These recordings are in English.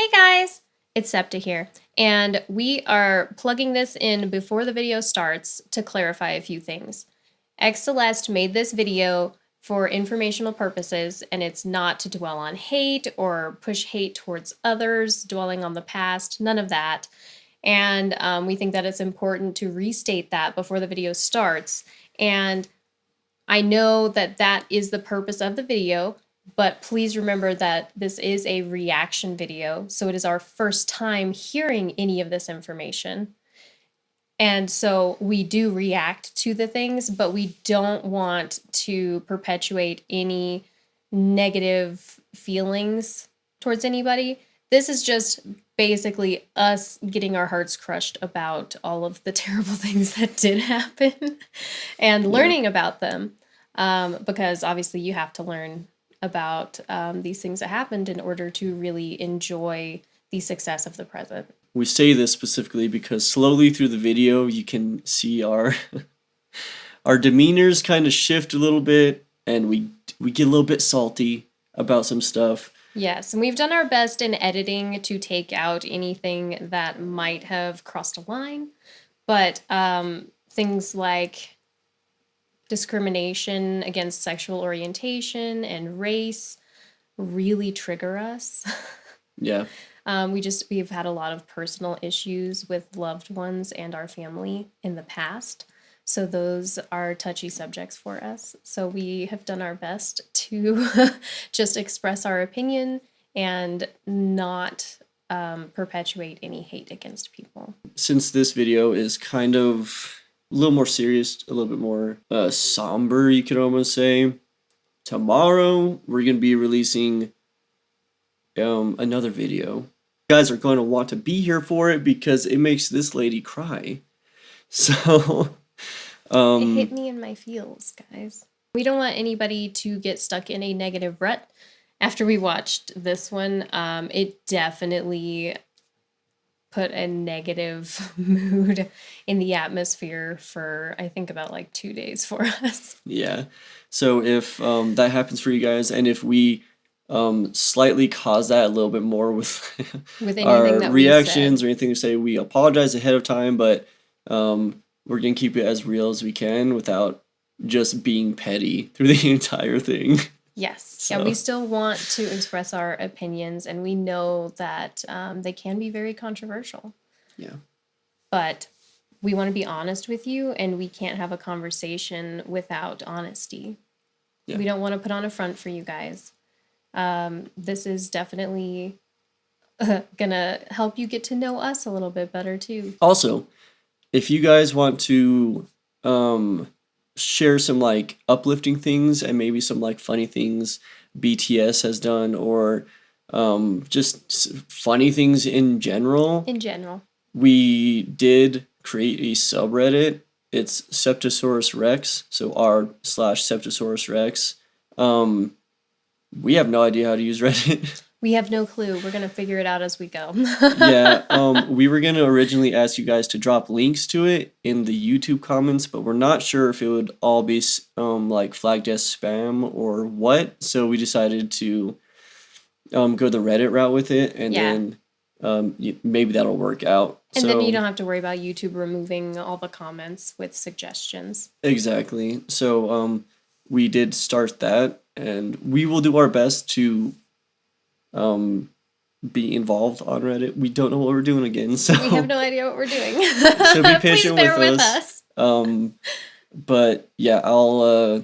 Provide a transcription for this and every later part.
Hey guys, it's Septa here, and we are plugging this in before the video starts to clarify a few things. xCeleste made this video for informational purposes, and it's not to dwell on hate or push hate towards others, dwelling on the past, none of that. And we think that it's important to restate that before the video starts. And I know that that is the purpose of the video, but please remember that this is a reaction video, so it is our first time hearing any of this information. And so we do react to the things, but we don't want to perpetuate any negative feelings towards anybody. This is just basically us getting our hearts crushed about all of the terrible things that did happen and learning about them. Because obviously you have to learn about these things that happened in order to really enjoy the success of the present. We say this specifically because slowly through the video you can see our our demeanors kind of shift a little bit, and we get a little bit salty about some stuff. Yes, and we've done our best in editing to take out anything that might have crossed a line, but things like discrimination against sexual orientation and race really trigger us. Yeah. We've had a lot of personal issues with loved ones and our family in the past. So those are touchy subjects for us. So we have done our best to just express our opinion and not perpetuate any hate against people. Since this video is kind of a little more serious, a little bit more somber, you could almost say, tomorrow we're going to be releasing another video. You guys are going to want to be here for it because it makes this lady cry. So it hit me in my feels, guys. We don't want anybody to get stuck in a negative rut after we watched this one. It definitely put a negative mood in the atmosphere for, I think, about like 2 days for us. Yeah. So if that happens for you guys, and if we slightly cause that a little bit more with our that reactions or anything we say, we apologize ahead of time, but we're going to keep it as real as we can without just being petty through the entire thing. Yes. So. Yeah, we still want to express our opinions, and we know that they can be very controversial. Yeah. But we want to be honest with you, and we can't have a conversation without honesty. Yeah. We don't want to put on a front for you guys. This is definitely gonna help you get to know us a little bit better, too. Also, if you guys want to share some like uplifting things and maybe some like funny things BTS has done, or just funny things in general. We did create a subreddit. It's Septosaurus Rex, so r/Septosaurus Rex. We have no idea how to use Reddit. We have no clue. We're going to figure it out as we go. Yeah, we were going to originally ask you guys to drop links to it in the YouTube comments, but we're not sure if it would all be like flagged as spam or what. So we decided to go the Reddit route with it, and then maybe that'll work out. And then you don't have to worry about YouTube removing all the comments with suggestions. Exactly. So we did start that, and we will do our best to be involved on Reddit. We don't know what we're doing again, so we have no idea what we're doing. So be patient with us. But yeah, I'll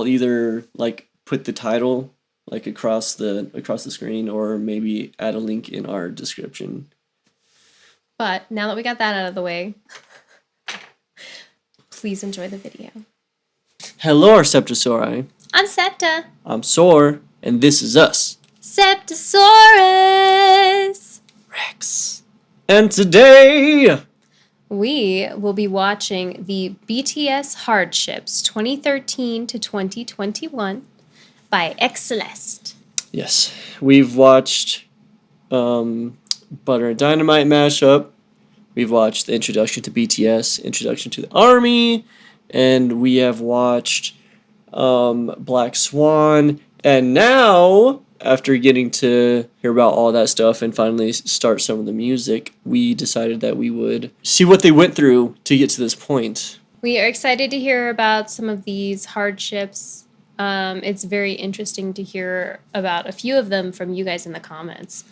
either like put the title like across the screen, or maybe add a link in our description. But now that we got that out of the way, please enjoy the video. Hello, our Septosauri. I'm Septa. I'm Sor, and this is us, Septosaurus Rex. And today we will be watching the BTS HARDSHIPS 2013 to 2021 by xCeleste. Yes, we've watched Butter and Dynamite mashup. We've watched the introduction to BTS, introduction to the ARMY, and we have watched Black Swan, and now after getting to hear about all that stuff and finally start some of the music, we decided that we would see what they went through to get to this point. We are excited to hear about some of these hardships. It's very interesting to hear about a few of them from you guys in the comments.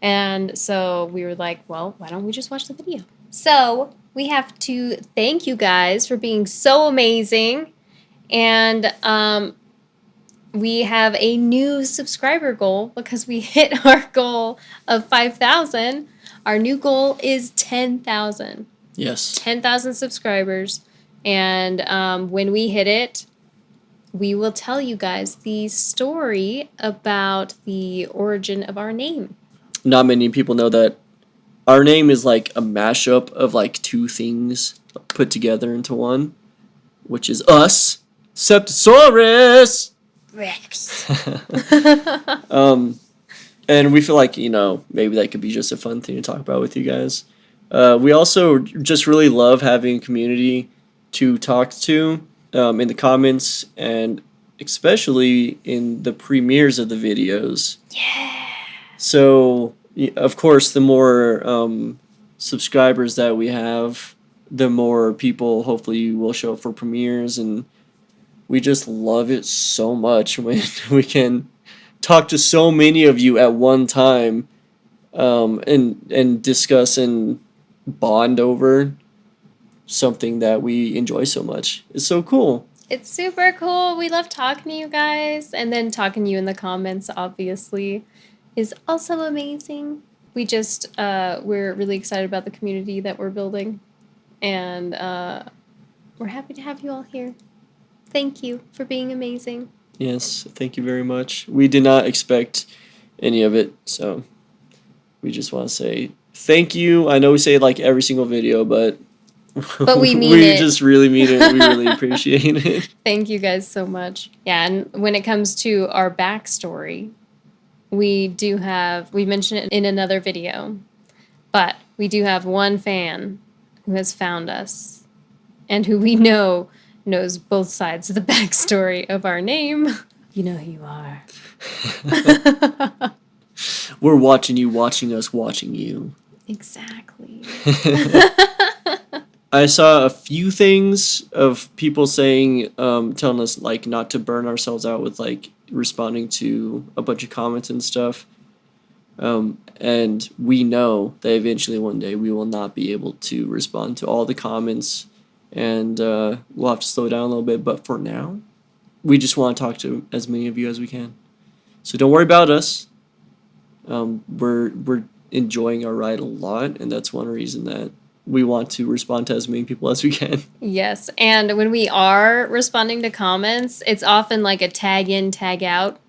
And so we were like, well, why don't we just watch the video? So we have to thank you guys for being so amazing. And we have a new subscriber goal because we hit our goal of 5,000. Our new goal is 10,000. Yes. 10,000 subscribers. And when we hit it, we will tell you guys the story about the origin of our name. Not many people know that our name is like a mashup of like two things put together into one, which is us, Septosaurus. Rex. And we feel like, maybe that could be just a fun thing to talk about with you guys. We also just really love having a community to talk to in the comments and especially in the premieres of the videos. Yeah. So, of course, the more subscribers that we have, the more people hopefully will show up for premieres, and we just love it so much when we can talk to so many of you at one time and discuss and bond over something that we enjoy so much. It's so cool. It's super cool. We love talking to you guys. And then talking to you in the comments, obviously, is also amazing. We just, we're really excited about the community that we're building. And we're happy to have you all here. Thank you for being amazing. Yes, thank you very much. We did not expect any of it, so we just want to say thank you. I know we say it like every single video, but we mean we it. just really mean it. We really appreciate it. Thank you guys so much. Yeah, and when it comes to our backstory, we mentioned it in another video, but we do have one fan who has found us and who we know knows both sides of the backstory of our name. You know who you are. We're watching you, watching us, watching you. Exactly. I saw a few things of people saying, telling us like not to burn ourselves out with like responding to a bunch of comments and stuff. And we know that eventually one day we will not be able to respond to all the comments, and we'll have to slow down a little bit. But for now, we just want to talk to as many of you as we can. So don't worry about us. We're enjoying our ride a lot, and that's one reason that we want to respond to as many people as we can. Yes, and when we are responding to comments, it's often like a tag in, tag out.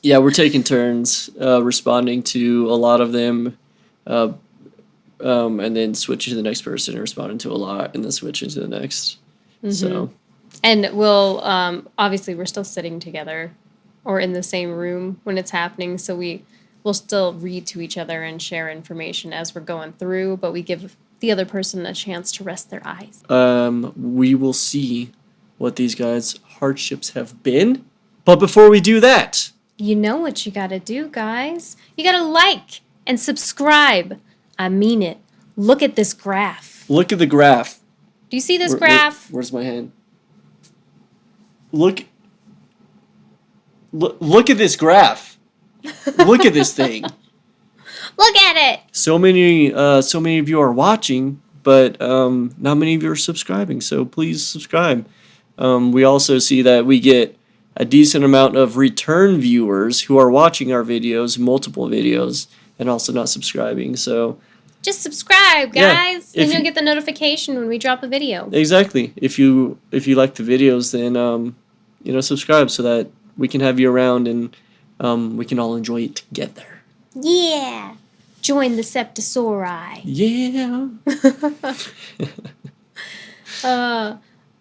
Yeah, we're taking turns responding to a lot of them, and then switching to the next person and responding to a lot, and then switching to the next. Mm-hmm. So, and we'll obviously we're still sitting together or in the same room when it's happening, so we'll still read to each other and share information as we're going through, but we give the other person a chance to rest their eyes. We will see what these guys' hardships have been, but before we do that, you know what you gotta do, guys. You gotta like and subscribe. I mean it. Look at this graph. Look at the graph. Do you see this graph? Where's my hand? Look at this graph. Look at this thing. Look at it. So many of you are watching, but not many of you are subscribing. So please subscribe. We also see that we get a decent amount of return viewers who are watching our videos, multiple videos, and also not subscribing. So just subscribe, guys, yeah, and you'll get the notification when we drop a video. Exactly. If you like the videos, then subscribe so that we can have you around and we can all enjoy it together. Yeah. Join the Septosauri. Yeah.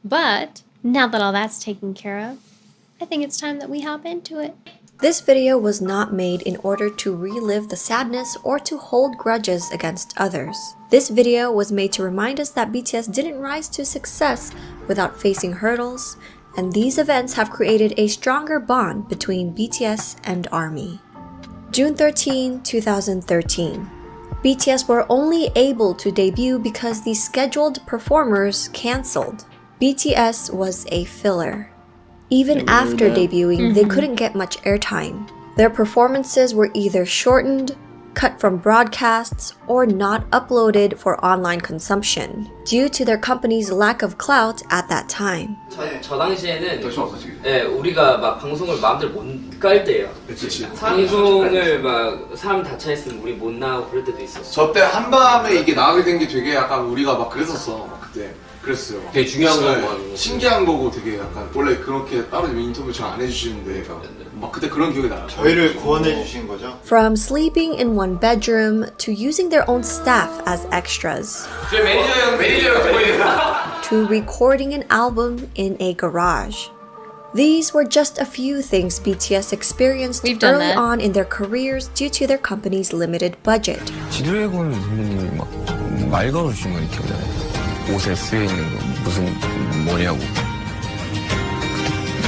But now that all that's taken care of, I think it's time that we hop into it. This video was not made in order to relive the sadness or to hold grudges against others. This video was made to remind us that BTS didn't rise to success without facing hurdles, and these events have created a stronger bond between BTS and ARMY. June 13, 2013. BTS were only able to debut because the scheduled performers cancelled. BTS was a filler. Even after debuting, they couldn't get much airtime. Their performances were either shortened, cut from broadcasts, or not uploaded for online consumption, due to their company's lack of clout at that time. 저 당시에는 예, 우리가 막 방송을 마음대로 못 깔 때예요. 그치. 방송을 막 사람 다 차 있으면 우리 못 나오고 그럴 때도 있었어. 저 때 한밤에 이게 나가게 된 게 되게 약간 우리가 막 그랬었어. 막 그때 그랬어요. 되게 중요한 진짜 거고. 신기한 거고 되게 약간 원래 그렇게 따로 인터뷰 잘 안 해주시는데 막 그때 그런 기억이 나요. 저희를 구원해 주신 거죠? From sleeping in one bedroom to using their own staff as extras, 제 매니저 보이다. to recording an album in a garage. These were just a few things BTS experienced We've done early that. on in their careers due to their company's limited budget. 지드래곤 선배님이 막 말 걸어주신 거 기억나요? 옷에 쓰여 있는 거 무슨 뭐냐고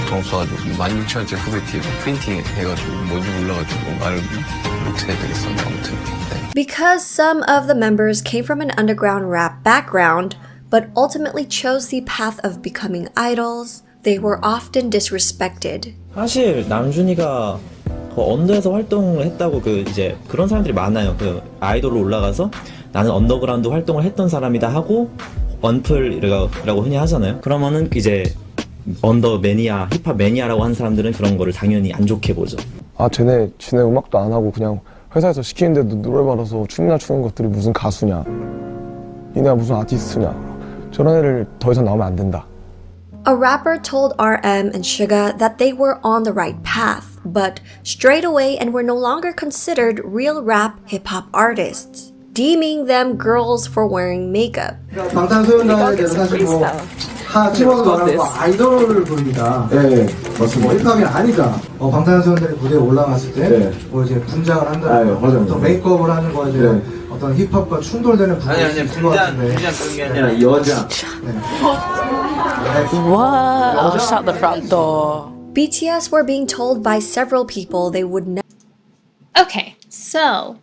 돈 없어가지고 16,000원짜리 후드티에 프린팅 해가지고 뭔지 몰라가지고 말을 못해 되겠었는데 아무튼 네. Because some of the members came from an underground rap background, but ultimately chose the path of becoming idols, they were often disrespected. 사실 남준이가 그 언더에서 활동을 했다고 이제 그런 사람들이 많아요. 아이돌로 올라가서 나는 언더그라운드 활동을 했던 사람이다 하고 언플이라고 흔히 하잖아요. 그러면은 이제 언더 매니아, 힙합 매니아라고 하는 사람들은 그런 거를 당연히 안 좋게 보죠. 아 쟤네 음악도 안 하고 그냥 회사에서 시키는데도 노래 받아서 춤이나 추는 것들이 무슨 가수냐, 니네가 무슨 아티스트냐, 저런 애를 더 이상 나오면 안 된다. A rapper told RM and Suga that they were on the right path, but strayed away and were no longer considered real rap hip-hop artists, deeming them girls for wearing makeup. 방탄소년단에 대해서 사실 찍어서 말하는 거 아이돌을 부릅니다. 네, 맞습니다. 힙합이 아니다. 방탄소년단이 무대에 올라갔을 때 뭐 이제 분장을 한다는 거, 어떤 메이크업을 하는 거 이제 어떤 힙합과 충돌되는 부분이 있을 것 같은데. 분장이 아니라 여자. What? Shut the front door. BTS were being told by several people they would never. Okay, so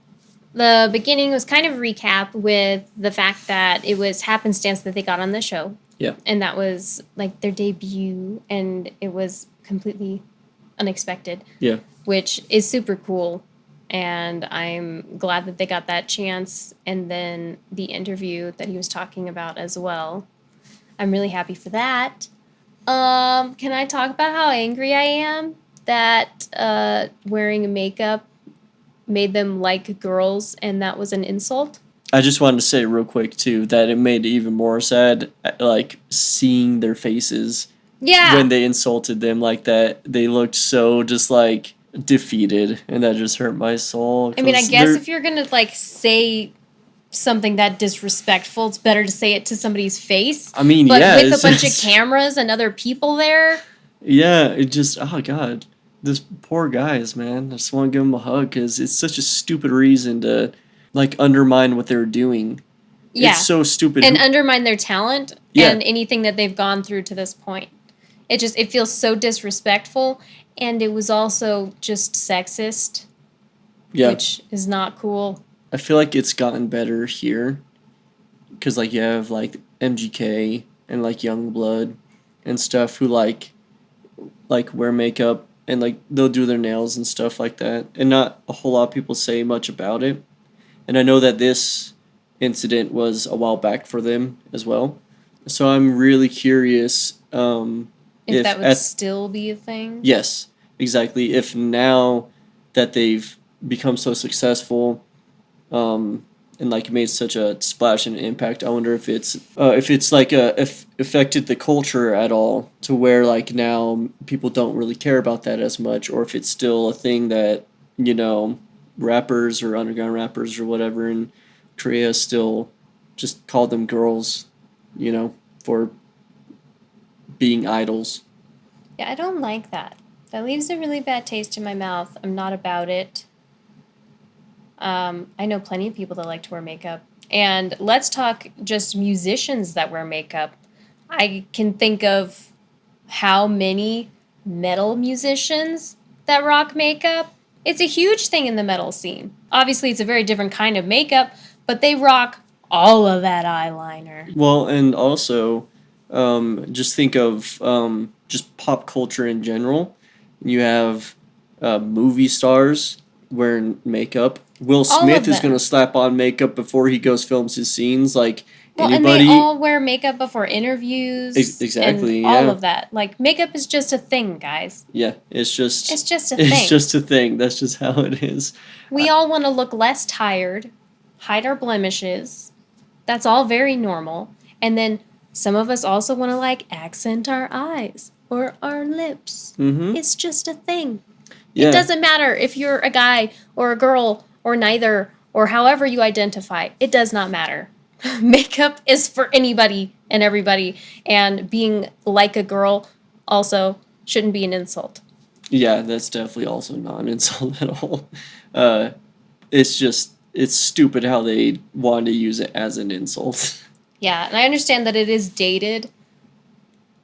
the beginning was kind of recap with the fact that it was happenstance that they got on the show. Yeah. And that was like their debut, and it was completely unexpected. Yeah. Which is super cool. And I'm glad that they got that chance. And then the interview that he was talking about as well. I'm really happy for that. Can I talk about how angry I am that wearing makeup made them like girls and that was an insult? I just wanted to say real quick too that it made it even more sad, like seeing their faces. Yeah. When they insulted them like that, they looked so just like defeated, and that just hurt my soul. I mean, I guess if you're gonna like say something that disrespectful, it's better to say it to somebody's face. I mean, but yeah, with a bunch of cameras and other people there. Yeah, it just, oh god, this poor guys, man. I just want to give them a hug because it's such a stupid reason to like undermine what they're doing. Yeah. It's so stupid. And undermine their talent and anything that they've gone through to this point. It feels so disrespectful, and it was also just sexist. Yeah. Which is not cool. I feel like it's gotten better here because like you have like MGK and like Youngblood and stuff who like wear makeup and like they'll do their nails and stuff like that, and not a whole lot of people say much about it. And I know that this incident was a while back for them as well, so I'm really curious if that would still be a thing. Yes, exactly. If now that they've become so successful and like made such a splash and impact, I wonder if it's like if affected the culture at all to where like now people don't really care about that as much, or if it's still a thing that, you know, rappers or underground rappers or whatever in Korea still just call them girls, you know, for being idols. Yeah, I don't like that. That leaves a really bad taste in my mouth. I'm not about it. I know plenty of people that like to wear makeup. And let's talk just musicians that wear makeup. I can think of how many metal musicians that rock makeup. It's a huge thing in the metal scene. Obviously, it's a very different kind of makeup, but they rock all of that eyeliner. Well, and also, just think of just pop culture in general. You have movie stars wearing makeup. Will All Smith of is them. going to slap on makeup before he goes films his scenes. Like Well, anybody. and they all wear makeup before interviews. Exactly, And all yeah. of that. Like, makeup is just a thing, guys. Yeah, it's just. It's just a It's thing. just a thing. That's just how it is. We all want to look less tired, hide our blemishes. That's all very normal. And then some of us also want to like accent our eyes or our lips. Mm-hmm. It's just a thing. Yeah. It doesn't matter if you're a guy or a girl or neither or however you identify. It does not matter. Makeup is for anybody and everybody. And being like a girl also shouldn't be an insult. Yeah, that's definitely also not an insult at all. It's stupid how they want to use it as an insult. Yeah, and I understand that it is dated,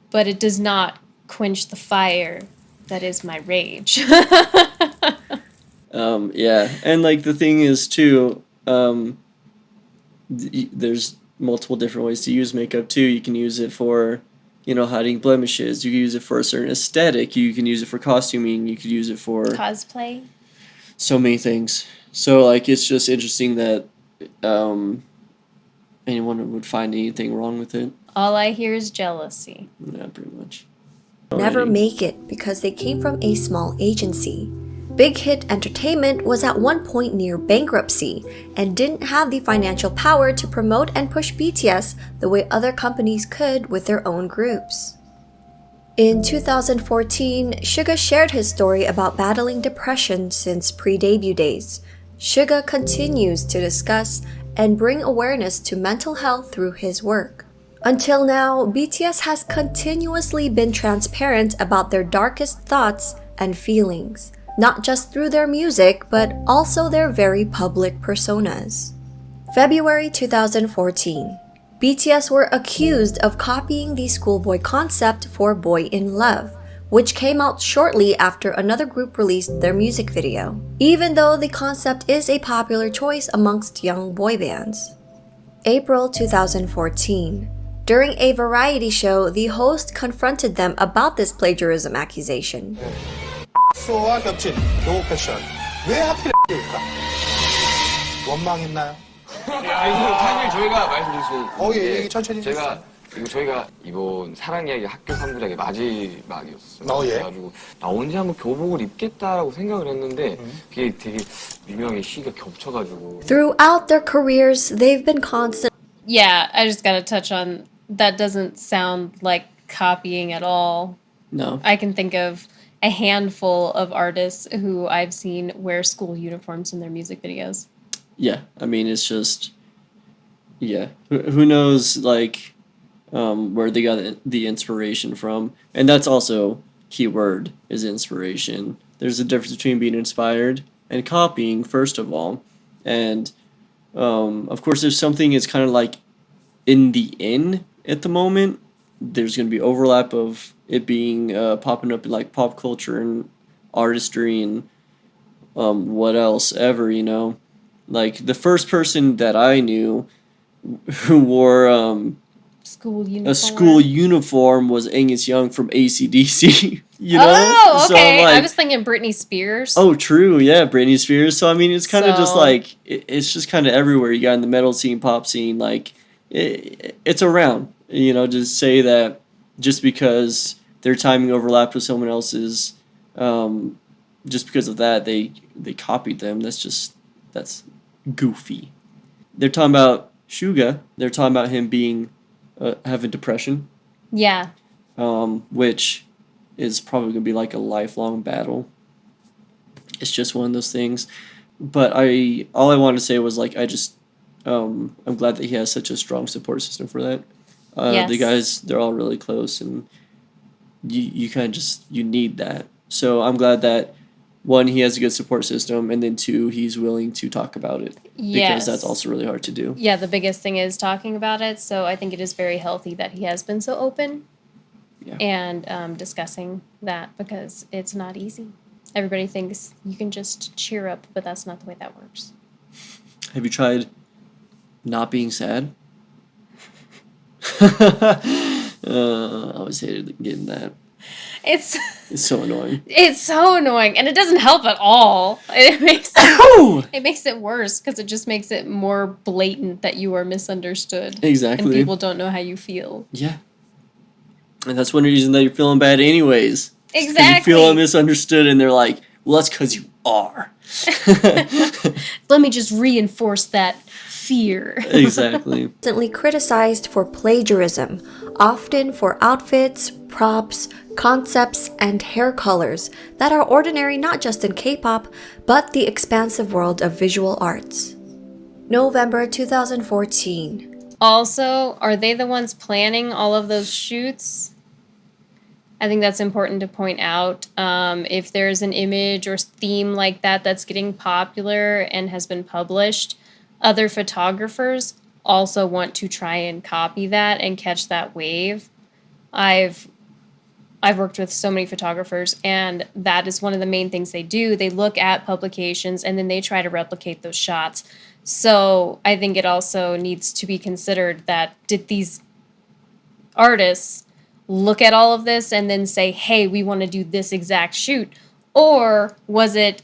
but it does not quench the fire that is my rage. Yeah, and like the thing is too, there's multiple different ways to use makeup too. You can use it for, hiding blemishes. You can use it for a certain aesthetic. You can use it for costuming. You could use it for Cosplay. so many things. So like it's just interesting that anyone would find anything wrong with it. All I hear is jealousy. Yeah, pretty much. Never Alrighty. make it because they came from a small agency. Big Hit Entertainment was at one point near bankruptcy and didn't have the financial power to promote and push BTS the way other companies could with their own groups. In 2014, Suga shared his story about battling depression since pre-debut days. Suga continues to discuss and bring awareness to mental health through his work. Until now, BTS has continuously been transparent about their darkest thoughts and feelings, not just through their music, but also their very public personas. February 2014. BTS were accused of copying the schoolboy concept for Boy in Love, which came out shortly after another group released their music video, even though the concept is a popular choice amongst young boy bands. April 2014. During a variety show, the host confronted them about this plagiarism accusation. 수와 겹친 교복 패션 왜 하필입니까? 원망했나요? 사실 저희가 말씀드릴 수 예, 얘기 천천히 저희가 이번 사랑 이야기 학교 3부작의 마지막이었어요. 예. 그래가지고 나 언제 한번 교복을 입겠다라고 생각을 했는데 그게 되게 미묘하게 시기가 겹쳐가지고. Throughout their careers, they've been constant. Yeah, I just gotta touch on that. Doesn't sound like copying at all. No. I can think of a handful of artists who I've seen wear school uniforms in their music videos. Yeah, I mean it's just, yeah. Who knows like where they got the inspiration from, and that's also keyword is inspiration. There's a difference between being inspired and copying, first of all, and of course if something is kind of like in the in at the moment, there's going to be overlap of it being popping up in like pop culture and artistry and what else ever, like the first person that I knew who wore School uniform. a school uniform was Angus Young from AC/DC. Oh, So, okay. like, I was thinking Britney Spears. oh, true, yeah, Britney Spears. So I mean, it's kind of just So- like it's just kind of everywhere. You got in the metal scene, pop scene, like it's around. Just say that just because their timing overlapped with someone else's, just because of that they copied them. That's goofy. They're talking about Suga. They're talking about him being having depression, Yeah. which is probably gonna be like a lifelong battle. It's just one of those things. But all I wanted to say was like I'm glad that he has such a strong support system for that. Yes. The guys, they're all really close, and you kind of you need that. So I'm glad that one, he has a good support system, and then two, he's willing to talk about it. Yes. Because that's also really hard to do. Yeah, the biggest thing is talking about it, so I think it is very healthy that he has been so open. and discussing that because it's not easy. Everybody thinks you can just cheer up, but that's not the way that works. Have you tried not being sad? I always hated getting that. It's so annoying. It's so annoying, and it doesn't help at all. It makes it worse because it just makes it more blatant that you are misunderstood. Exactly. And people don't know how you feel. Yeah. And that's one reason that you're feeling bad anyways. Exactly. You feel misunderstood, and they're like, well, that's because you are. Let me just reinforce that fear. Exactly. Constantly criticized for plagiarism, often for outfits, props, concepts, and hair colors that are ordinary not just in K-pop, but the expansive world of visual arts. November 2014. Also, are they the ones planning all of those shoots? I think that's important to point out. If there's an image or theme like that that's getting popular and has been published, other photographers also want to try and copy that and catch that wave. I've worked with so many photographers, and that is one of the main things they do. They look at publications and then they try to replicate those shots. So I think it also needs to be considered that did these artists look at all of this and then say, hey, we want to do this exact shoot? Or was it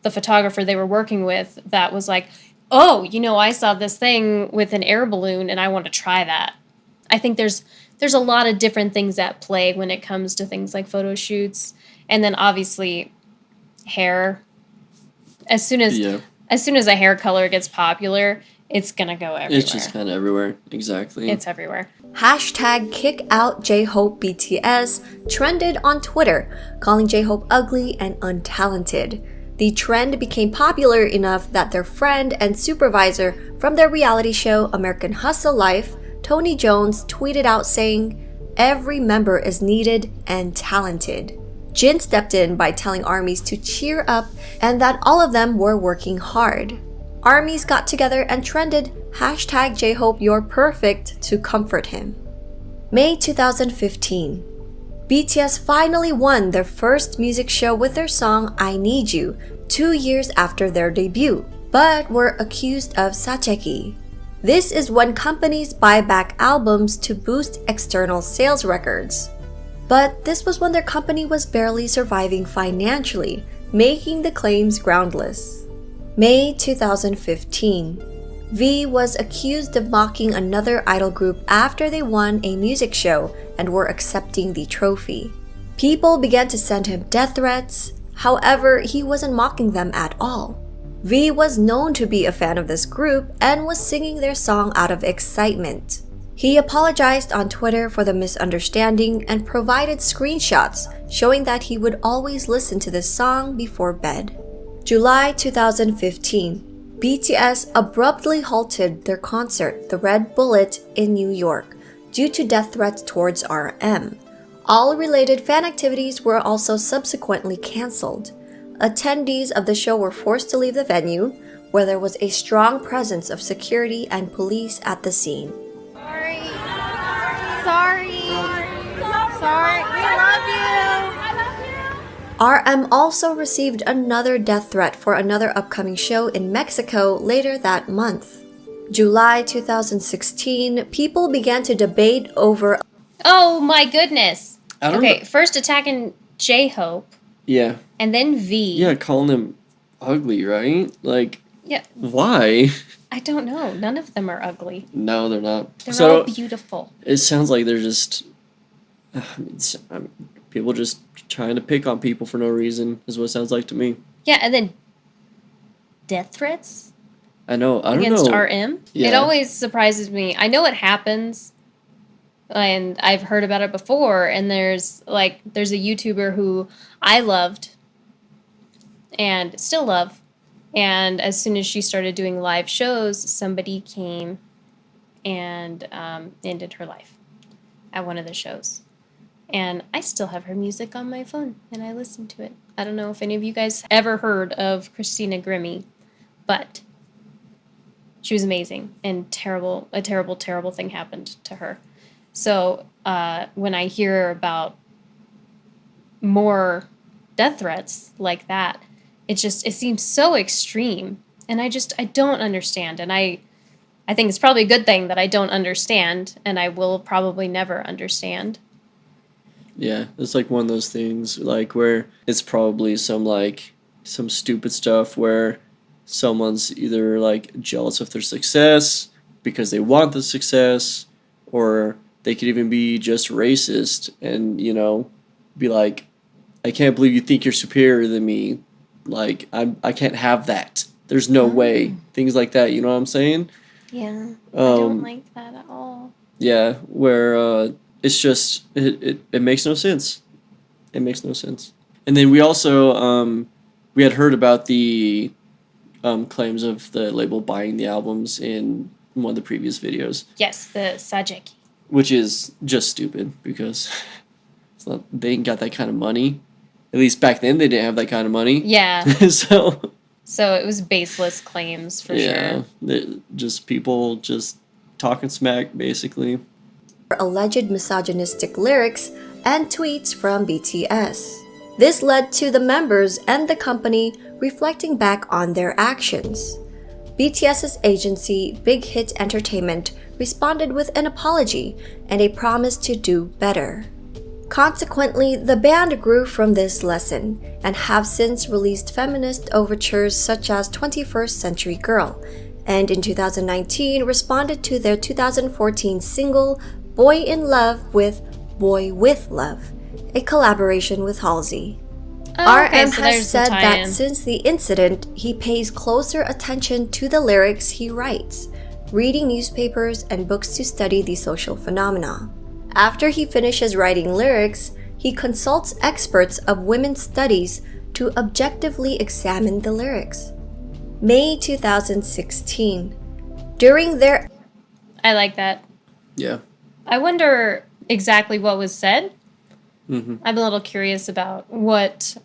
the photographer they were working with that was like, oh, I saw this thing with an air balloon and I want to try that? I think there's a lot of different things at play when it comes to things like photo shoots. And then obviously hair. As soon as a hair color gets popular, it's going to go everywhere. It's just kind of everywhere. Exactly. It's everywhere. Hashtag #KickOutJHopeBTS trended on Twitter, calling J-Hope ugly and untalented. The trend became popular enough that their friend and supervisor from their reality show American Hustle Life, Tony Jones, tweeted out saying, "Every member is needed and talented." Jin stepped in by telling ARMYs to cheer up and that all of them were working hard. ARMYs got together and trended #JHopeYou'rePerfect to comfort him. May 2015. BTS finally won their first music show with their song I Need You 2 years after their debut, but were accused of 사재기. This is when companies buy back albums to boost external sales records. But this was when their company was barely surviving financially, making the claims groundless. May 2015. V was accused of mocking another idol group after they won a music show and were accepting the trophy. People began to send him death threats. However, he wasn't mocking them at all. V was known to be a fan of this group and was singing their song out of excitement. He apologized on Twitter for the misunderstanding and provided screenshots showing that he would always listen to this song before bed. July 2015. BTS abruptly halted their concert, The Red Bullet, in New York due to death threats towards RM. All related fan activities were also subsequently cancelled. Attendees of the show were forced to leave the venue, where there was a strong presence of security and police at the scene. Sorry. We love you. RM also received another death threat for another upcoming show in Mexico later that month. July 2016, people began to debate over... Oh my goodness. I don't Okay, know. first attacking J-Hope. Yeah. And then V. Yeah, calling him ugly, right? Like, Yeah. why? I don't know. None of them are ugly. No, they're not. They're all beautiful. It sounds like they're just... people just trying to pick on people for no reason is what it sounds like to me. Yeah, and then death threats I don't against know. RM. Yeah. It always surprises me. I know it happens, and I've heard about it before. And there's a YouTuber who I loved and still love. And as soon as she started doing live shows, somebody came and ended her life at one of the shows. And I still have her music on my phone, and I listen to it. I don't know if any of you guys ever heard of Christina Grimmie, but she was amazing, and a terrible thing happened to her. So when I hear about more death threats like that, it seems so extreme, and I don't understand, and I think it's probably a good thing that I don't understand, and I will probably never understand. Yeah, it's like one of those things like where it's probably some stupid stuff where someone's either like jealous of their success because they want the success, or they could even be just racist and, be like, I can't believe you think you're superior than me. Like, I can't have that. There's no way. Things like that, you know what I'm saying? Yeah, I don't like that at all. Yeah, where it's just, it makes no sense. It makes no sense. And then we also, we had heard about the claims of the label buying the albums in one of the previous videos. Yes, the Sajeki. Which is just stupid because they ain't got that kind of money. At least back then they didn't have that kind of money. Yeah. So it was baseless claims for sure. Yeah, just people just talking smack, basically. Alleged misogynistic lyrics and tweets from BTS. This led to the members and the company reflecting back on their actions. BTS's agency, Big Hit Entertainment, responded with an apology and a promise to do better. Consequently, the band grew from this lesson and have since released feminist overtures such as 21st Century Girl, and in 2019 responded to their 2014 single Boy in Love with Boy with Love, a collaboration with Halsey. RM has said that since the incident, he pays closer attention to the lyrics he writes, reading newspapers and books to study the social phenomena. After he finishes writing lyrics, he consults experts of women's studies to objectively examine the lyrics. May 2016. During their... I like that. Yeah. I wonder exactly what was said. Mm-hmm. I'm a little curious about what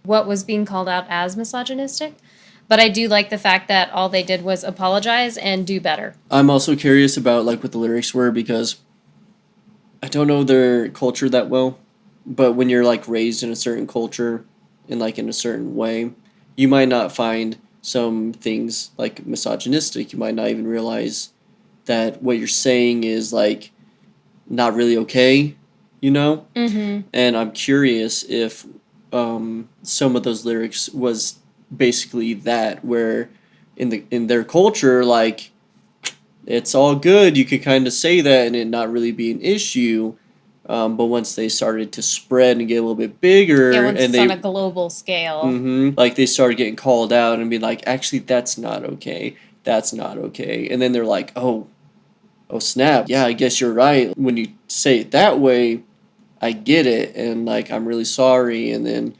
was being called out as misogynistic. But I do like the fact that all they did was apologize and do better. I'm also curious about like what the lyrics were because I don't know their culture that well, but when you're like raised in a certain culture and like in a certain way, you might not find some things like misogynistic. You might not even realize that what you're saying is like not really okay, Mm-hmm. And I'm curious if some of those lyrics was basically that, where in their culture, like, it's all good, you could kind of say that and it not really be an issue, but once they started to spread and get a little bit bigger, once and it's on a global scale, like they started getting called out and be like, actually that's not okay, and then they're like, oh snap, yeah, I guess you're right, when you say it that way, I get it, and like I'm really sorry, and then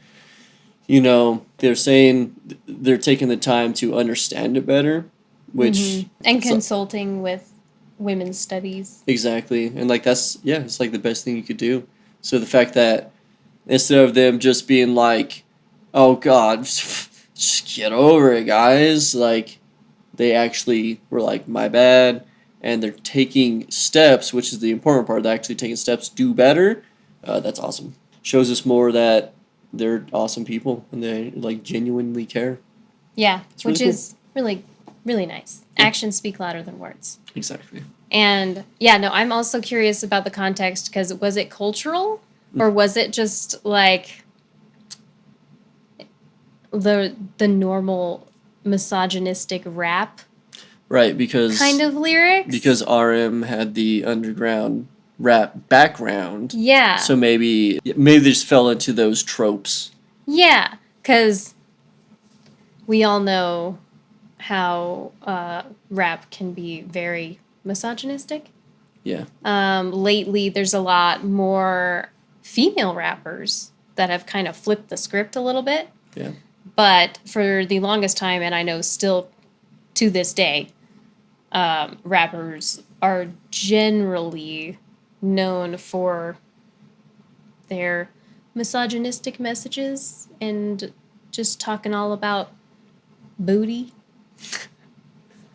they're saying they're taking the time to understand it better, which and consulting with women's studies. Exactly, and like it's like the best thing you could do. So the fact that instead of them just being like, oh god, just get over it, guys, like they actually were like, my bad, and they're taking steps, which is the important part. They're actually taking steps to do better. That's awesome. Shows us more that they're awesome people and they like genuinely care. Yeah, it's which really is really, really nice. Yeah. Actions speak louder than words. Exactly. And yeah, no, I'm also curious about the context, because was it cultural or was it just like the normal misogynistic rap? Right, because kind of lyrics? Because RM had the underground rap background. Yeah. So maybe they just fell into those tropes. Yeah, because we all know how rap can be very misogynistic. Yeah. Lately, there's a lot more female rappers that have kind of flipped the script a little bit. Yeah. But for the longest time, and I know still to this day, rappers are generally known for their misogynistic messages and just talking all about booty.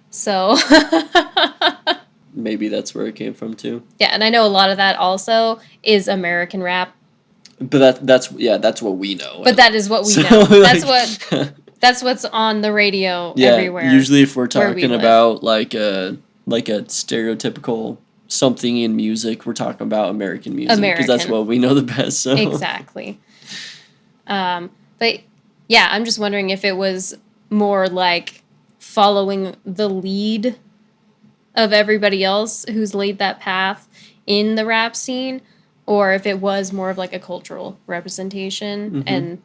So maybe that's where it came from too. Yeah, and I know a lot of that also is American rap. But that's what we know. But that is what we So, know. That's like, that's what's on the radio yeah, everywhere. usually if we're where we talking live. about like a stereotypical something in music, we're talking about American music because that's American. what we know the best. So. Exactly. But yeah, I'm just wondering if it was more like following the lead of everybody else who's laid that path in the rap scene, or if it was more of like a cultural representation. And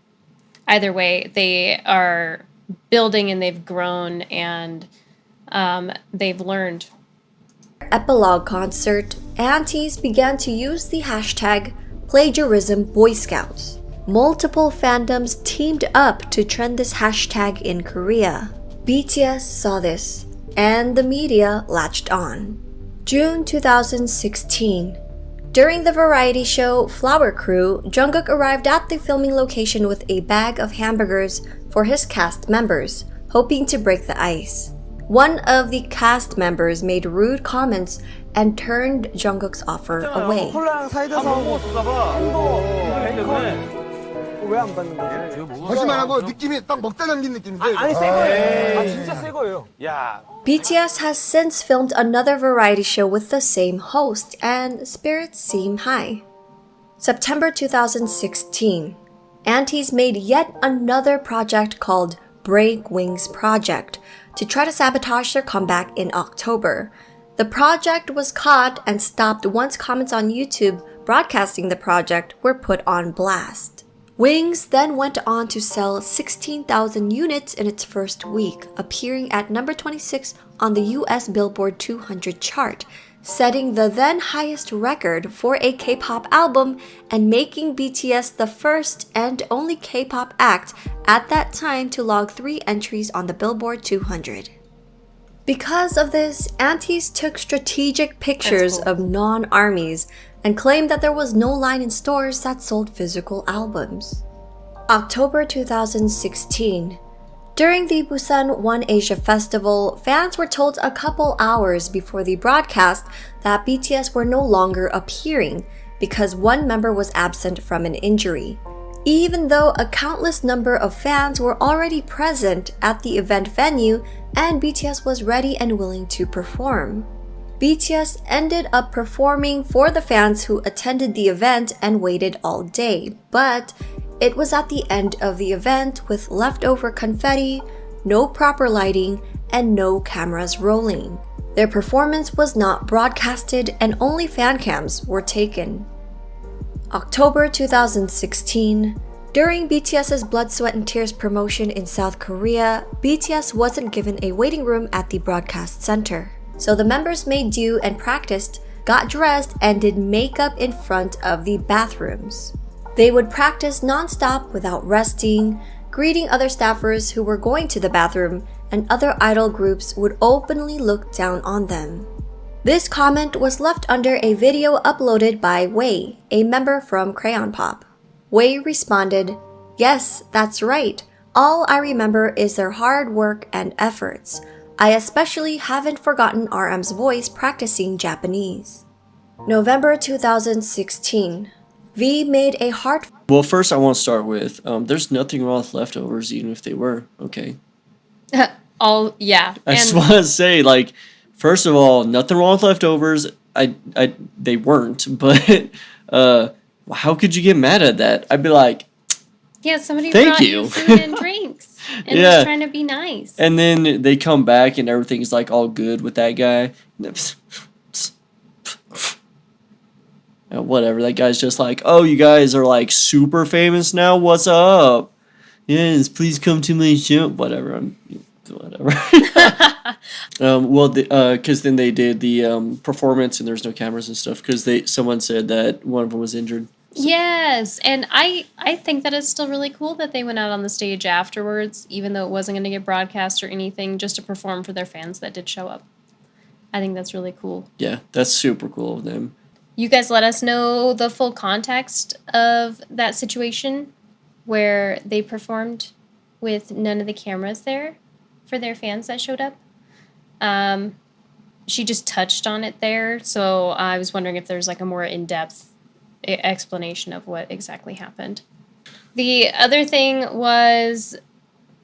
either way, they are building and they've grown and they've learned. Epilogue concert, aunties began to use the hashtag plagiarism Boy Scouts. Multiple fandoms teamed up to trend this hashtag in Korea. BTS saw this, and the media latched on. June 2016. During the variety show Flower Crew, Jungkook arrived at the filming location with a bag of hamburgers for his cast members, hoping to break the ice. One of the cast members made rude comments and turned Jungkook's offer away. 거짓말하고 느낌이 딱 먹다 남긴 느낌인데. 아니 새 거예요. 진짜 새 거예요. 야. BTS has since filmed another variety show with the same host, and spirits seem high. September 2016. Aunties made yet another project called Break Wings Project to try to sabotage their comeback in October. The project was caught and stopped once comments on YouTube broadcasting the project were put on blast. Wings then went on to sell 16,000 units in its first week, appearing at number 26 on the US Billboard 200 chart, setting the then highest record for a K-pop album and making BTS the first and only K-pop act at that time to log 3 entries on the Billboard 200. Because of this, aunties took strategic pictures of non-armies and claimed that there was no line in stores that sold physical albums. October 2016. During the Busan One Asia Festival, fans were told a couple hours before the broadcast that BTS were no longer appearing because one member was absent from an injury, even though a countless number of fans were already present at the event venue and BTS was ready and willing to perform. BTS ended up performing for the fans who attended the event and waited all day, but it was at the end of the event with leftover confetti, no proper lighting, and no cameras rolling. Their performance was not broadcasted and only fan cams were taken. October 2016. During BTS's Blood, Sweat and Tears promotion in South Korea, BTS wasn't given a waiting room at the broadcast center. So the members made do and practiced, got dressed, and did makeup in front of the bathrooms. They would practice non-stop without resting, greeting other staffers who were going to the bathroom, and other idol groups would openly look down on them. This comment was left under a video uploaded by Wei, a member from Crayon Pop. Wei responded, "Yes, that's right. All I remember is their hard work and efforts. I especially haven't forgotten RM's voice practicing Japanese." November 2016. V made a heart. Well, first I want to start with there's nothing wrong with leftovers, even if they were okay. Yeah. I just want to say, like, first of all, nothing wrong with leftovers. They weren't, but how could you get mad at that? I'd be like, yeah, somebody thank brought you food and drinks and was trying to be nice. And then they come back and everything's like all good with that guy. Whatever, that guy's just like, oh, you guys are like super famous now. What's up? Yes, please come to my show. Whatever. Well, because then they did the performance and there's no cameras and stuff because someone said that one of them was injured. Yes, and I think that it's still really cool that they went out on the stage afterwards, even though it wasn't going to get broadcast or anything, just to perform for their fans that did show up. I think that's really cool. Yeah, that's super cool of them. You guys let us know the full context of that situation where they performed with none of the cameras there for their fans that showed up. she just touched on it there. So I was wondering if there's like a more in-depth explanation of what exactly happened. The other thing was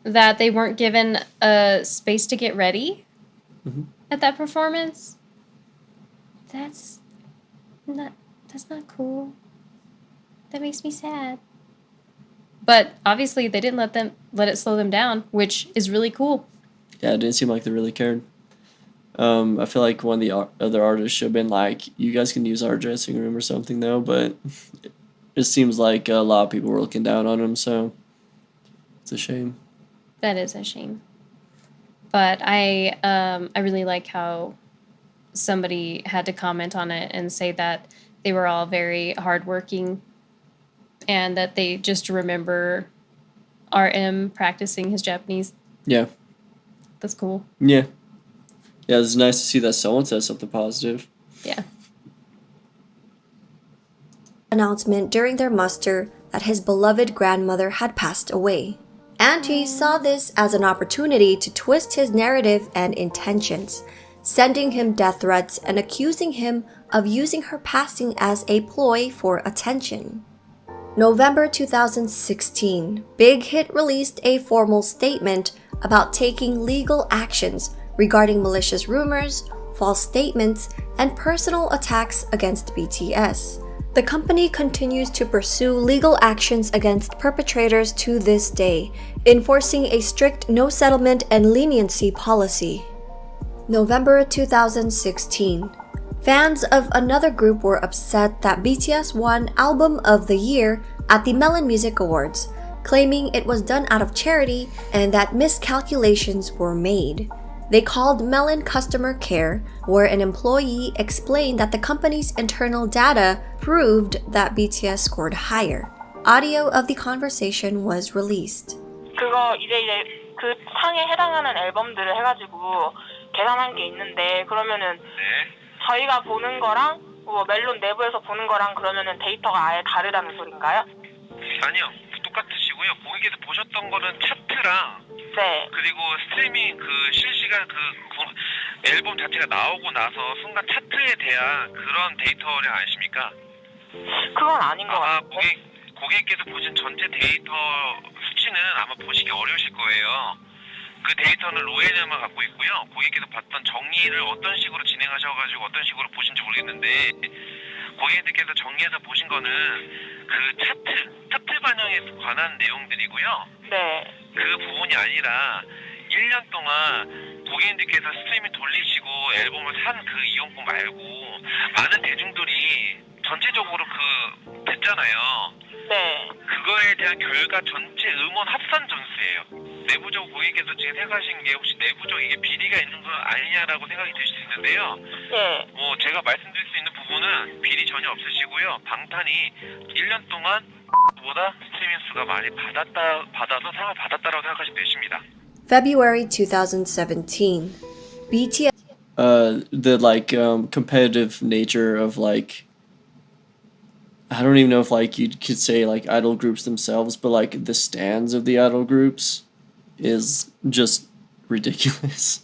that they weren't given a space to get ready at that performance. That's not cool. That makes me sad. But obviously they didn't let it slow them down, which is really cool. Yeah, it didn't seem like they really cared. I feel like one of the other artists should have been like, you guys can use our dressing room or something though, but it seems like a lot of people were looking down on him, so it's a shame. That is a shame. But I really like how somebody had to comment on it and say that they were all very hardworking and that they just remember RM practicing his Japanese. Yeah. That's cool. Yeah. Yeah, it's nice to see that someone said something positive. Yeah. Announcement during their muster that his beloved grandmother had passed away. And he saw this as an opportunity to twist his narrative and intentions, sending him death threats and accusing him of using her passing as a ploy for attention. November 2016, Big Hit released a formal statement about taking legal actions regarding malicious rumors, false statements, and personal attacks against BTS. The company continues to pursue legal actions against perpetrators to this day, enforcing a strict no settlement and leniency policy. November 2016. Fans of another group were upset that BTS won Album of the Year at the Melon Music Awards, claiming it was done out of charity and that miscalculations were made. They called Melon customer care, where an employee explained that the company's internal data proved that BTS scored higher. Audio of the conversation was released. 그거 이제 그 상에 해당하는 앨범들을 해가지고 계산한 게 있는데 그러면은 저희가 보는 거랑 뭐 멜론 내부에서 보는 거랑 그러면은 데이터가 아예 다르다는 소린가요? 아니요, 똑같으시고요. 고객께서 보셨던 거는 차트랑 그리고 스트리밍 그 실시간 그 앨범 자체가 나오고 나서 순간 차트에 대한 그런 데이터를 아십니까? 그건 아닌 것 같아요. 고객께서 보신 전체 데이터 수치는 아마 보시기 어려우실 거예요. 그 데이터는 로에냐만 갖고 있고요. 고객께서 봤던 정리를 어떤 식으로 진행하셔가지고 어떤 식으로 보신지 모르겠는데 고객님들께서 정리해서 보신 거는 그 차트 반영에 관한 내용들이고요. 그 부분이 아니라 1년 동안 고객님들께서 스트리밍 돌리시고 앨범을 산 그 이용권 말고 많은 대중들이 전체적으로 듣잖아요. 그거에 대한 결과 전체 음원 합산 점수예요. 내부적으로 고객께서 지금 생각하신 게 혹시 내부적 이게 비리가 있는 건 아니냐라고 생각이 들 수 있는데요. 뭐 제가 말씀드릴 수 있는 부분은 비리 전혀 없으시고요. 방탄이 1년 동안 보다 스트리밍 수가 많이 받아서 상을 받았다라고 생각하시면 되십니다. February 2017. BTS the competitive nature of I don't even know if you could say idol groups themselves, but the stands of the idol groups is just ridiculous.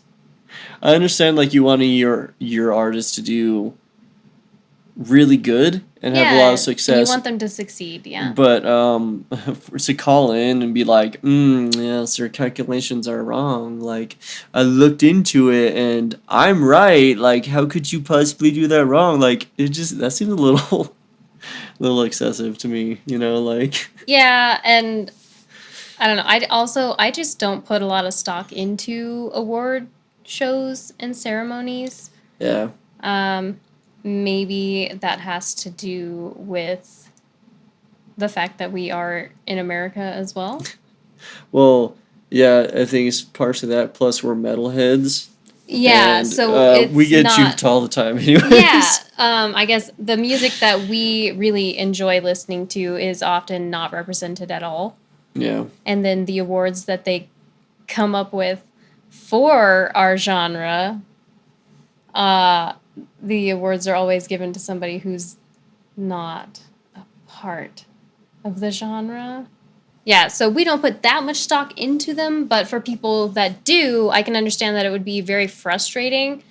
I understand you wanting your artist to do really good and have a lot of success. You want them to succeed, yeah. But to call in and be like, yes, your calculations are wrong. I looked into it and I'm right. How could you possibly do that wrong? That seems a little excessive to me, Yeah, and I don't know. I just don't put a lot of stock into award shows and ceremonies. Yeah. Maybe that has to do with the fact that we are in America as well. Well, yeah, I think it's partially that. Plus, we're metalheads. Yeah, and, so we get juked all the time anyways. Yeah, I guess the music that we really enjoy listening to is often not represented at all. Yeah. And then the awards that they come up with for our genre, the awards are always given to somebody who's not a part of the genre. Yeah, so we don't put that much stock into them, but for people that do, I can understand that it would be very frustrating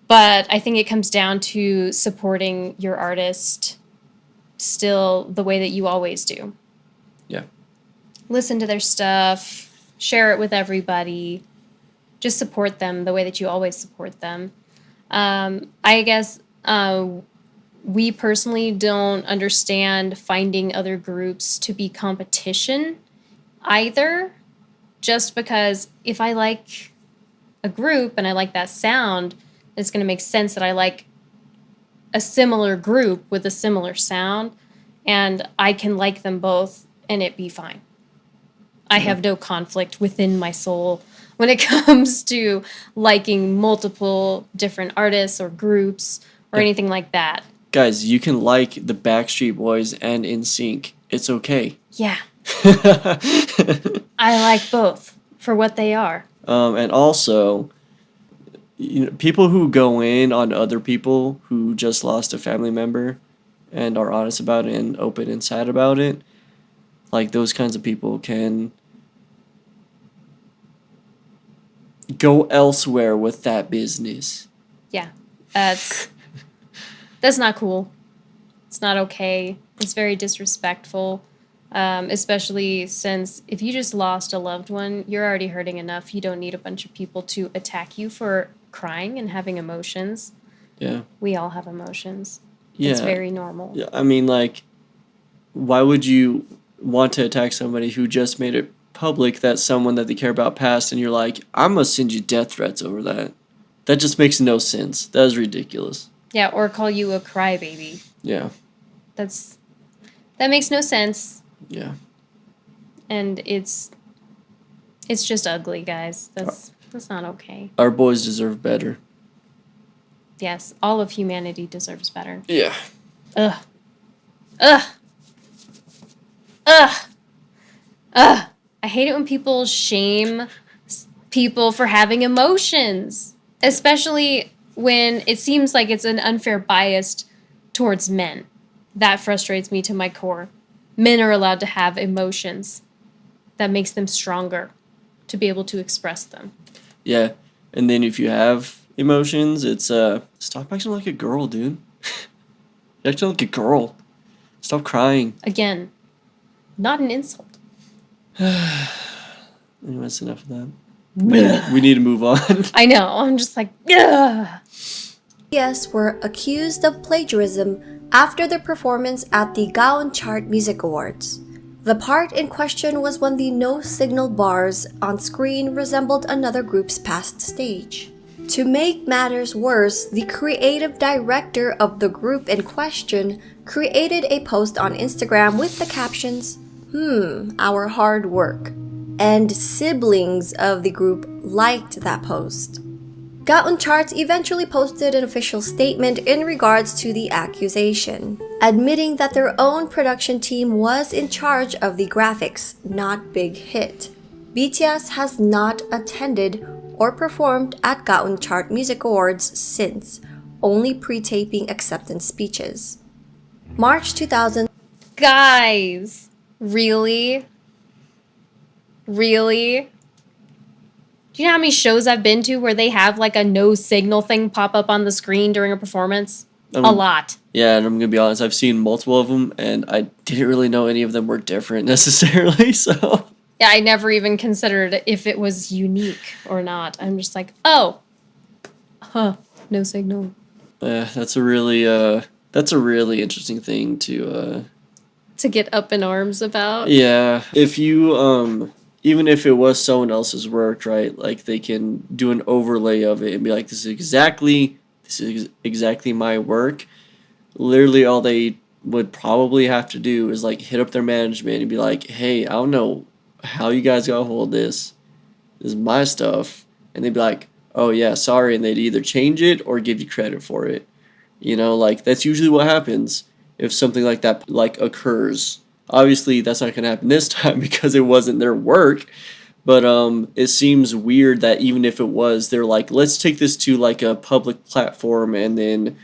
But I think it comes down to supporting your artist still the way that you always do. Yeah. Listen to their stuff, share it with everybody, just support them the way that you always support them. I guess we personally don't understand finding other groups to be competition either, just because if I like a group and I like that sound, it's going to make sense that I like a similar group with a similar sound, and I can like them both and it be fine. I have no conflict within my soul when it comes to liking multiple different artists or groups or anything like that. Guys, you can like the Backstreet Boys and NSYNC. It's okay. Yeah. I like both for what they are. And also, you know, people who go in on other people who just lost a family member and are honest about it and open and sad about it, like those kinds of people can go elsewhere with that business. Yeah. That's not cool. It's not okay. It's very disrespectful. Especially since if you just lost a loved one, you're already hurting enough. You don't need a bunch of people to attack you for crying and having emotions. Yeah. We all have emotions. Yeah. It's very normal. Yeah. I mean, like, why would you want to attack somebody who just made it public that someone that they care about passed, and you're like, I'm gonna send you death threats over that? That just makes no sense. That is ridiculous. Yeah, or call you a crybaby. Yeah. That makes no sense. Yeah. And it's just ugly, guys. That's not okay. Our boys deserve better. Yes, all of humanity deserves better. Yeah. Ugh. Ugh. Ugh. Ugh. I hate it when people shame people for having emotions, especially when it seems like it's an unfair bias towards men. That frustrates me to my core. Men are allowed to have emotions. That makes them stronger to be able to express them. Yeah. And then if you have emotions, it's stop acting like a girl, dude. You're acting like a girl. Stop crying. Again, not an insult. Anyways, enough of that. We need to move on. I know. I'm just like, ugh. BTS were accused of plagiarism after their performance at the Gaon Chart Music Awards. The part in question was when the no-signal bars on screen resembled another group's past stage. To make matters worse, the creative director of the group in question created a post on Instagram with the captions, our hard work. And siblings of the group liked that post. Gaon Charts eventually posted an official statement in regards to the accusation, admitting that their own production team was in charge of the graphics, not Big Hit. BTS has not attended or performed at Gaon Chart Music Awards since, only pre-taping acceptance speeches. March 2000. Guys, really? Really? Do you know how many shows I've been to where they have like a no signal thing pop up on the screen during a performance? A lot. Yeah, and I'm gonna be honest, I've seen multiple of them, and I didn't really know any of them were different necessarily, so... Yeah, I never even considered if it was unique or not. I'm just like, oh, no signal. That's a really interesting thing to get up in arms about. Yeah, if you even if it was someone else's work, right? Like they can do an overlay of it and be like, this is exactly my work. Literally, all they would probably have to do is like hit up their management and be like, hey, I don't know how you guys got a hold of this. This is my stuff. And they'd be like, oh yeah, sorry. And they'd either change it or give you credit for it. You know, like that's usually what happens if something like that like occurs. Obviously, that's not going to happen this time because it wasn't their work. But it seems weird that even if it was, they're like, let's take this to like a public platform and then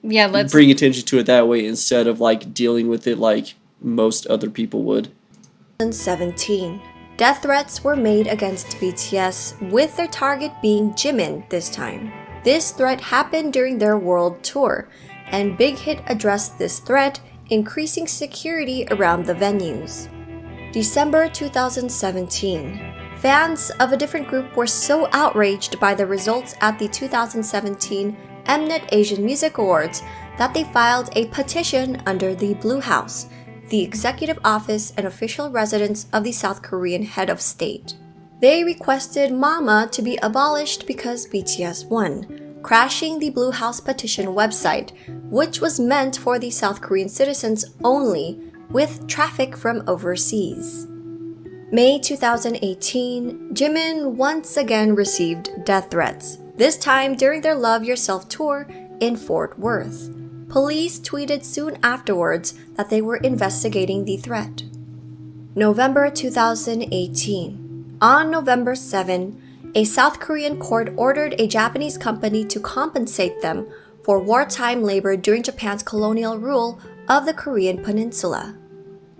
let's bring attention to it that way instead of like dealing with it like most other people would. 2017. Death threats were made against BTS, with their target being Jimin this time. This threat happened during their world tour, and Big Hit addressed this threat, increasing security around the venues. December 2017. Fans of a different group were so outraged by the results at the 2017 Mnet Asian Music Awards that they filed a petition under the Blue House, the executive office and official residence of the South Korean head of state. They requested MAMA to be abolished because BTS won, crashing the Blue House petition website, which was meant for the South Korean citizens only, with traffic from overseas. May 2018, Jimin once again received death threats, this time during their Love Yourself tour in Fort Worth. Police tweeted soon afterwards that they were investigating the threat. November 2018. On November 7, a South Korean court ordered a Japanese company to compensate them for wartime labor during Japan's colonial rule of the Korean peninsula.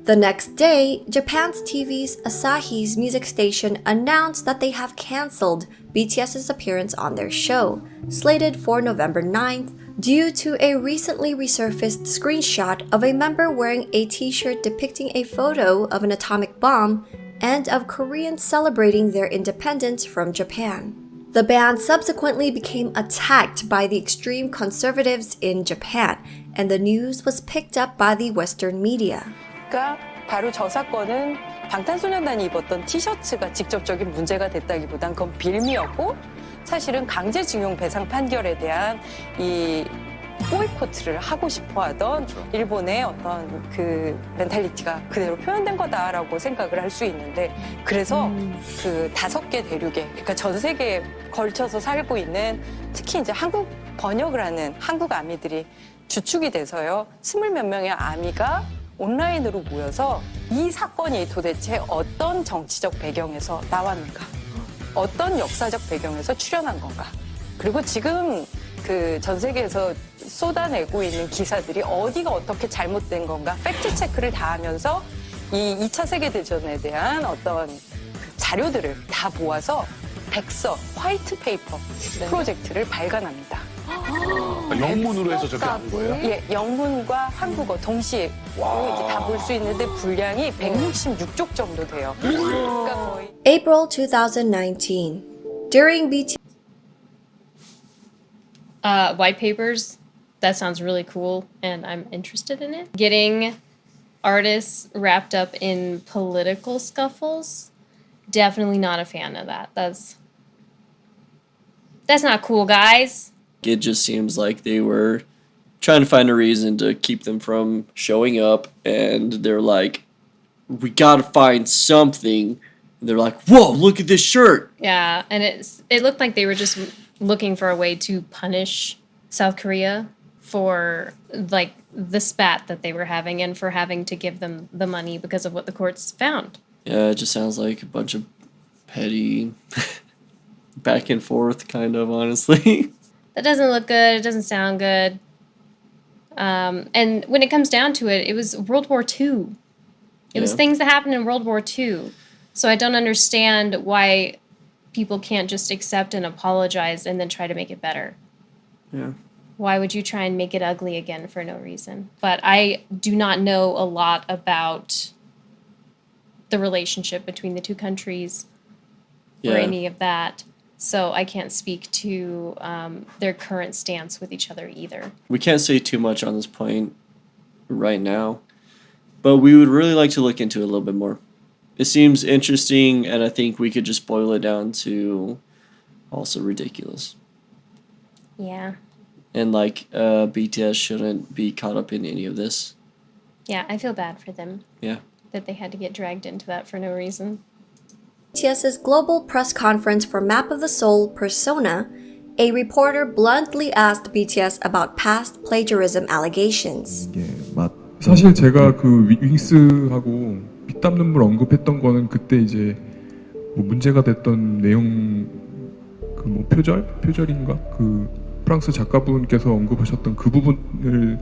The next day, Japan's TV's Asahi's music station announced that they have cancelled BTS's appearance on their show, slated for November 9th, due to a recently resurfaced screenshot of a member wearing a t-shirt depicting a photo of an atomic bomb and of Koreans celebrating their independence from Japan. The band subsequently became attacked by the extreme conservatives in Japan, and the news was picked up by the Western media. 그러니까 바로 저 사건은 방탄소년단이 입었던 티셔츠가 직접적인 문제가 됐다기보단 그건 빌미였고 사실은 강제징용 배상 판결에 대한 이 보이콧을 하고 싶어하던 일본의 어떤 그 멘탈리티가 그대로 표현된 거다라고 생각을 할 수 있는데 그래서 그 5개 대륙에 그러니까 전 세계에 걸쳐서 살고 있는 특히 이제 한국 번역을 하는 한국 아미들이 주축이 돼서요 20몇 명의 아미가 온라인으로 모여서 이 사건이 도대체 어떤 정치적 배경에서 나왔는가 어떤 역사적 배경에서 출현한 건가 그리고 지금 그 전 세계에서 쏟아내고 있는 기사들이 어디가 어떻게 잘못된 건가 팩트 체크를 다 하면서 이 2차 세계대전에 대한 어떤 그 자료들을 다 모아서 백서, 화이트 페이퍼 프로젝트를 발간합니다. 영문으로 해서 저렇게 하는 거예요? 예, 영문과 한국어 동시에 이제 다 볼 수 있는데 분량이 166쪽 정도 돼요. 그러니까 거의 April 2019. During BTS white papers, that sounds really cool and I'm interested in it. Getting artists wrapped up in political scuffles, definitely not a fan of that. That's not cool, guys. It just seems like they were trying to find a reason to keep them from showing up, and they're like, we gotta find something. And they're like, whoa, look at this shirt. Yeah, and it looked like they were just looking for a way to punish South Korea for like the spat that they were having and for having to give them the money because of what the courts found. Yeah, it just sounds like a bunch of petty back and forth kind of, honestly. That doesn't look good. It doesn't sound good. And when it comes down to it, it was World War II. It was things that happened in World War II. So I don't understand why people can't just accept and apologize and then try to make it better. Yeah. Why would you try and make it ugly again for no reason? But I do not know a lot about the relationship between the two countries or any of that. So I can't speak to their current stance with each other either. We can't say too much on this point right now, but we would really like to look into it a little bit more. It seems interesting, and I think we could just boil it down to also ridiculous. Yeah. And like BTS shouldn't be caught up in any of this. Yeah, I feel bad for them. Yeah. That they had to get dragged into that for no reason. BTS's global press conference for Map of the Soul Persona, a reporter bluntly asked BTS about past plagiarism allegations. 사실 제가 그 윙스하고 피땀 눈물 언급했던 거는 그때 이제 뭐 문제가 됐던 내용 그 뭐 표절인가 그 프랑스 작가분께서 언급하셨던 그 부분을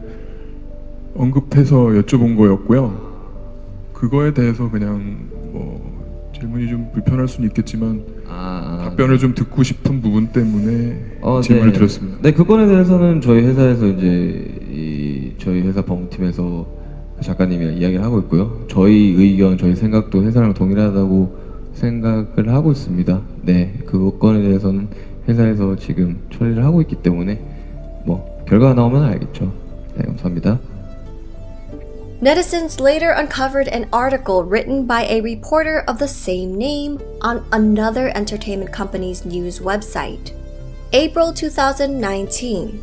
언급해서 여쭤본 거였고요. 그거에 대해서 그냥 뭐 질문이 좀 불편할 수는 있겠지만 답변을 좀 듣고 싶은 부분 때문에 질문을 드렸습니다. 네, 그 건에 대해서는 저희 회사에서 이제 저희 회사 법무팀에서 작가님이랑 이야기를 하고 있고요. 저희 의견, 저희 생각도 회사랑 동일하다고 생각을 하고 있습니다. 네, 그 건에 대해서는 회사에서 지금 처리를 하고 있기 때문에 뭐 결과가 나오면 알겠죠. 네, 감사합니다. Netizens later uncovered an article written by a reporter of the same name on another entertainment company's news website. April 2019.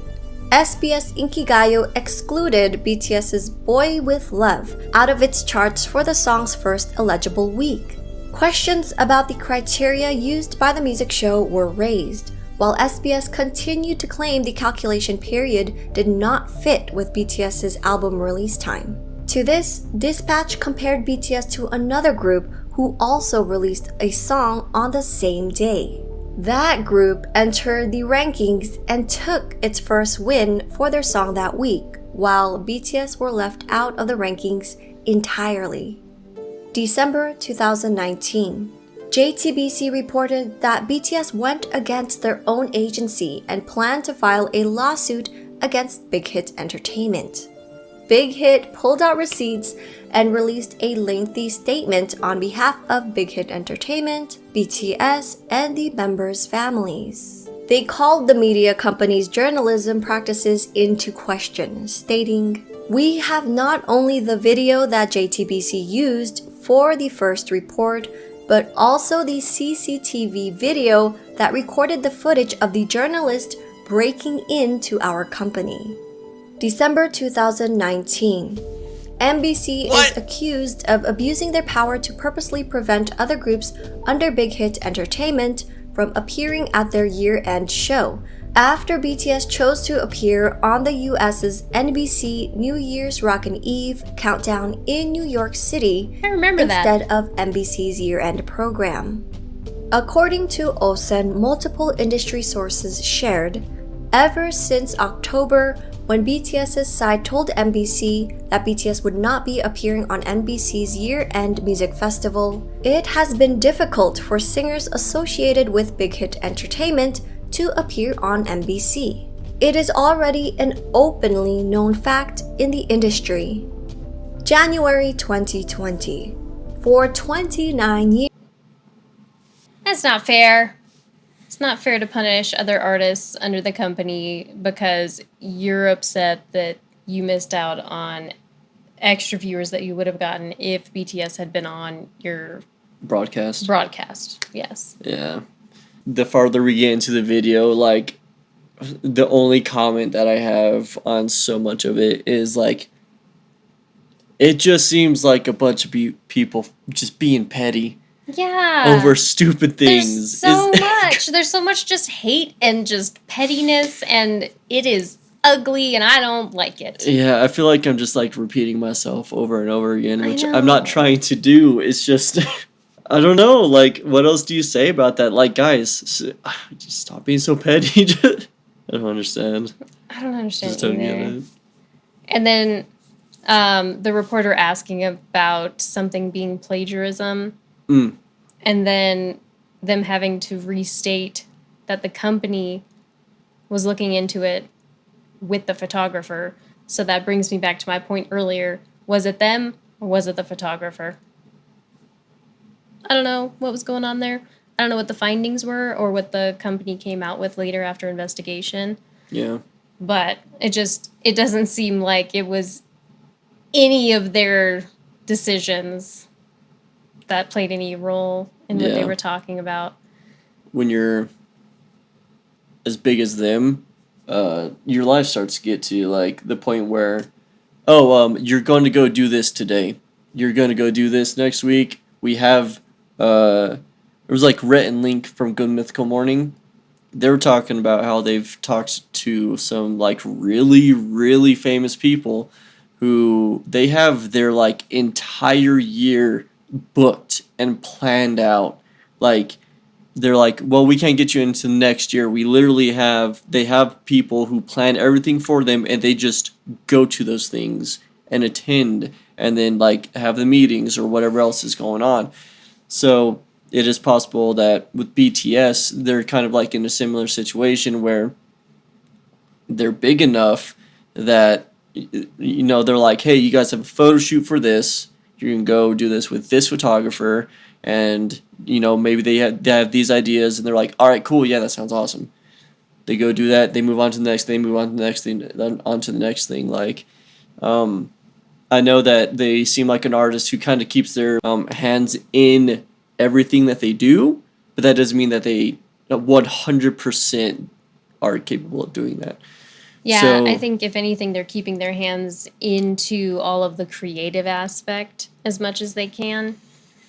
SBS Inkigayo excluded BTS's Boy With Love out of its charts for the song's first eligible week. Questions about the criteria used by the music show were raised, while SBS continued to claim the calculation period did not fit with BTS's album release time. To this, Dispatch compared BTS to another group who also released a song on the same day. That group entered the rankings and took its first win for their song that week, while BTS were left out of the rankings entirely. December 2019. JTBC reported that BTS went against their own agency and planned to file a lawsuit against Big Hit Entertainment. Big Hit pulled out receipts and released a lengthy statement on behalf of Big Hit Entertainment, BTS, and the members' families. They called the media company's journalism practices into question, stating, "We have not only the video that JTBC used for the first report, but also the CCTV video that recorded the footage of the journalist breaking into our company." December 2019. MBC is accused of abusing their power to purposely prevent other groups under Big Hit Entertainment from appearing at their year-end show, after BTS chose to appear on the US's NBC New Year's Rockin' Eve countdown in New York City instead of NBC's year-end program. According to Osen, multiple industry sources shared, ever since October, when BTS's side told NBC that BTS would not be appearing on NBC's year-end music festival, it has been difficult for singers associated with Big Hit Entertainment to appear on NBC. It is already an openly known fact in the industry. January 2020. For 29 years. That's not fair. It's not fair to punish other artists under the company because you're upset that you missed out on extra viewers that you would have gotten if BTS had been on your broadcast. Yes. Yeah. The farther we get into the video, like, the only comment that I have on so much of it is, like, it just seems like a bunch of people just being petty. Yeah. Over stupid things. There's so much just hate and just pettiness, and it is ugly, and I don't like it. Yeah, I feel like I'm just, like, repeating myself over and over again, which I'm not trying to do. It's just, I don't know, like, what else do you say about that? Like, guys, just stop being so petty. I don't understand. I don't understand Just don't get either. it. And then the reporter asking about something being plagiarism. And then them having to restate that the company was looking into it with the photographer. So that brings me back to my point earlier. Was it them or was it the photographer? I don't know what was going on there. I don't know what the findings were or what the company came out with later after investigation. Yeah. But it doesn't seem like it was any of their decisions that played any role in what they were talking about. When you're as big as them, your life starts to get to, like, the point where, you're going to go do this today. You're going to go do this next week. We have, it was like Rhett and Link from Good Mythical Morning. They were talking about how they've talked to some, like, really, really famous people who they have their, like, entire year booked and planned out. Like, they're like, well, we can't get you into next year. We literally they have people who plan everything for them, and they just go to those things and attend and then, like, have the meetings or whatever else is going on. So it is possible that with BTS, they're kind of like in a similar situation where they're big enough that, you know, they're like, hey, you guys have a photo shoot for this. You can go do this with this photographer. And, you know, maybe they have these ideas and they're like, all right, cool. Yeah, that sounds awesome. They go do that. They move on to the next thing, move on to the next thing, then on to the next thing. Like, I know that they seem like an artist who kind of keeps their hands in everything that they do, but that doesn't mean that they 100% are capable of doing that. Yeah, So, I think if anything, they're keeping their hands into all of the creative aspect as much as they can.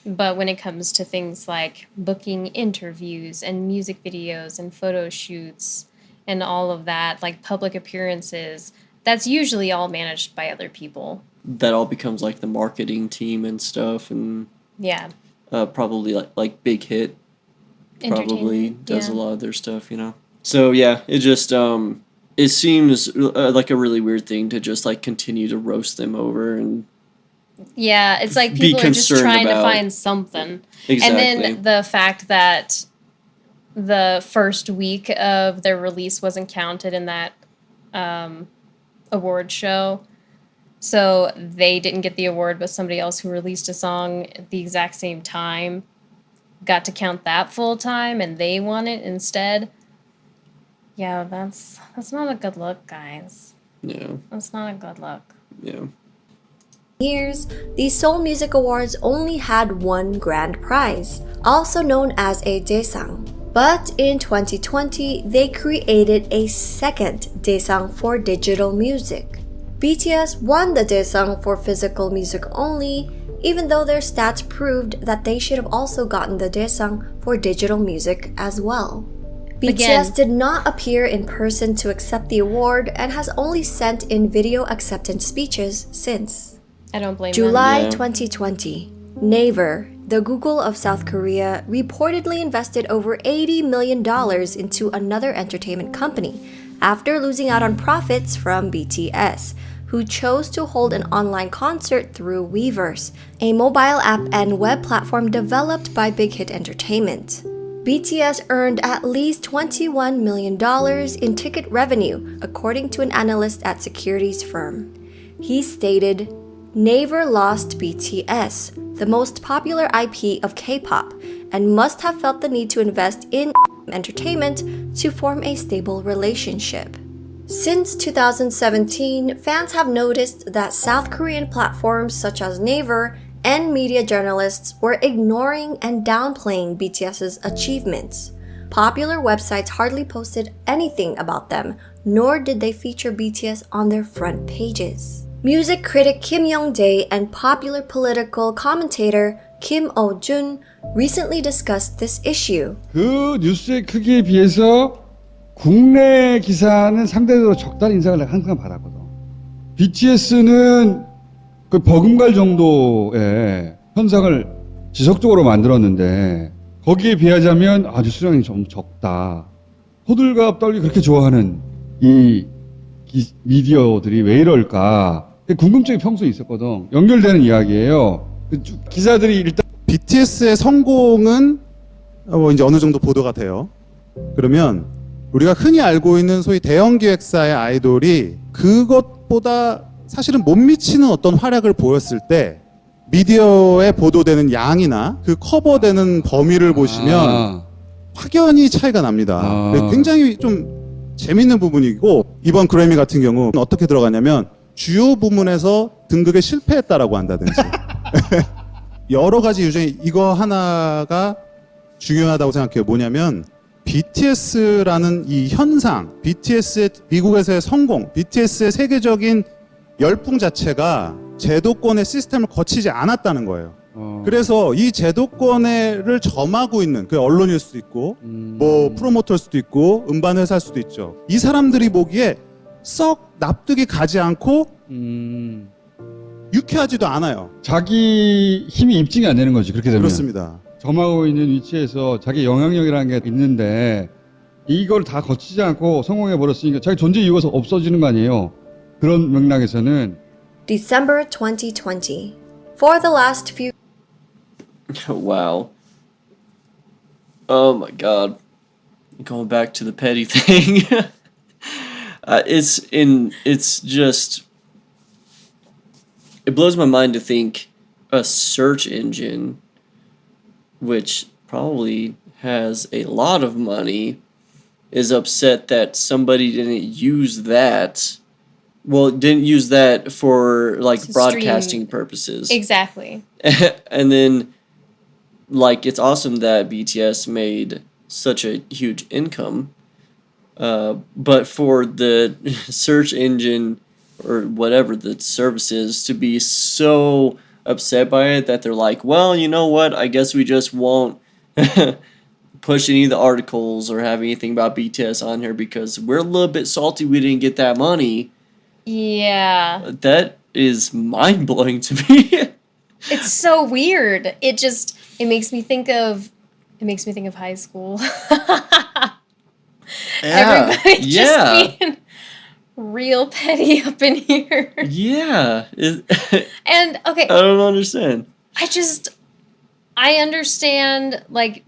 But when it comes to things like booking interviews and music videos and photo shoots and all of that, like public appearances, that's usually all managed by other people. that all becomes like the marketing team and stuff, and Yeah. probably like Big Hit probably Entertainment, does yeah. a lot of their stuff, you know. So yeah, it just it seems like a really weird thing to just like continue to roast them over and Yeah, it's like be people are just concerned trying to about. find something. Exactly. And then the fact that the first week of their release wasn't counted in that award show. So they didn't get the award, but somebody else who released a song at the exact same time got to count that full time and they won it instead. Yeah, that's not a good look, guys. Yeah. That's not a good look. Yeah. Years, the Seoul Music Awards only had one grand prize, also known as a daesang. But in 2020, they created a second daesang for digital music. BTS won the daesang for physical music only, even though their stats proved that they should have also gotten the daesang for digital music as well. BTS did not appear in person to accept the award and has only sent in video acceptance speeches since. I don't blame July them. 2020, Naver, the Google of South Korea, reportedly invested over $80 million into another entertainment company after losing out on profits from BTS, who chose to hold an online concert through Weverse, a mobile app and web platform developed by Big Hit Entertainment. BTS earned at least $21 million in ticket revenue, according to an analyst at securities firm. He stated, Naver lost BTS, the most popular IP of K-pop, and must have felt the need to invest in entertainment to form a stable relationship. Since 2017, fans have noticed that South Korean platforms such as Naver and media journalists were ignoring and downplaying BTS's achievements. Popular websites hardly posted anything about them, nor did they feature BTS on their front pages. Music critic Kim Young-dae and popular political commentator Kim Oh-jun recently discussed this issue. 그 뉴스의 크기에 비해서 국내 기사는 상대적으로 적다는 인상을 내가 항상 받았거든. BTS는 그 버금갈 정도의 현상을 지속적으로 만들었는데 거기에 비하자면 아주 수량이 좀 적다. 호들갑 떨기 그렇게 좋아하는 이 미디어들이 왜 이럴까? 궁금증이 평소에 있었거든. 연결되는 이야기예요. 기사들이 일단 BTS의 성공은 이제 어느 정도 보도가 돼요. 그러면 우리가 흔히 알고 있는 소위 대형 기획사의 아이돌이 그것보다 사실은 못 미치는 어떤 활약을 보였을 때 미디어에 보도되는 양이나 그 커버되는 범위를 보시면 확연히 차이가 납니다. 굉장히 좀 재밌는 부분이고 이번 그래미 같은 경우 어떻게 들어가냐면 주요 부문에서 등극에 실패했다라고 한다든지 여러 가지 이유 중에 이거 하나가 중요하다고 생각해요. 뭐냐면 BTS라는 이 현상, BTS의 미국에서의 성공, BTS의 세계적인 열풍 자체가 제도권의 시스템을 거치지 않았다는 거예요. 그래서 이 제도권을 점하고 있는 그 언론일 수도 있고 뭐 프로모터일 수도 있고 음반 회사일 수도 있죠. 이 사람들이 보기에 썩 납득이 가지 않고 유쾌하지도 않아요. 자기 힘이 입증이 안 되는 거지. 그렇게 되면. 그렇습니다. 점하고 있는 위치에서 자기 영향력이라는 게 있는데 이걸 다 거치지 않고 성공해 버렸으니까 자기 존재 이유가 없어지는 거 아니에요. 그런 맥락에서는 December 2020. For the last few Wow. Oh my god. Going back to the petty thing. It's just, it blows my mind to think a search engine, which probably has a lot of money, is upset that somebody didn't use that. Well, didn't use that for like To broadcasting stream. purposes. Exactly. And then, like, it's awesome that BTS made such a huge income. But for the search engine or whatever the service is to be so upset by it that they're like, well, you know what? I guess we just won't push any of the articles or have anything about BTS on here because we're a little bit salty we didn't get that money. Yeah. That is mind-blowing to me. It's so weird. It makes me think of high school. Everybody just being real petty up in here. Yeah. And okay, I don't understand. I understand, like,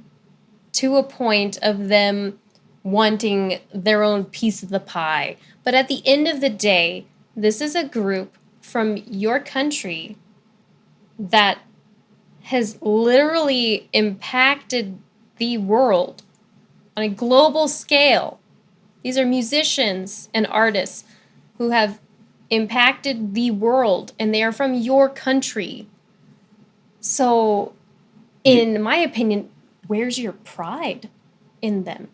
to a point of them wanting their own piece of the pie. But at the end of the day, this is a group from your country that has literally impacted the world on a global scale. These are musicians and artists who have impacted the world, and they are from your country. So, in my opinion, where's your pride in them?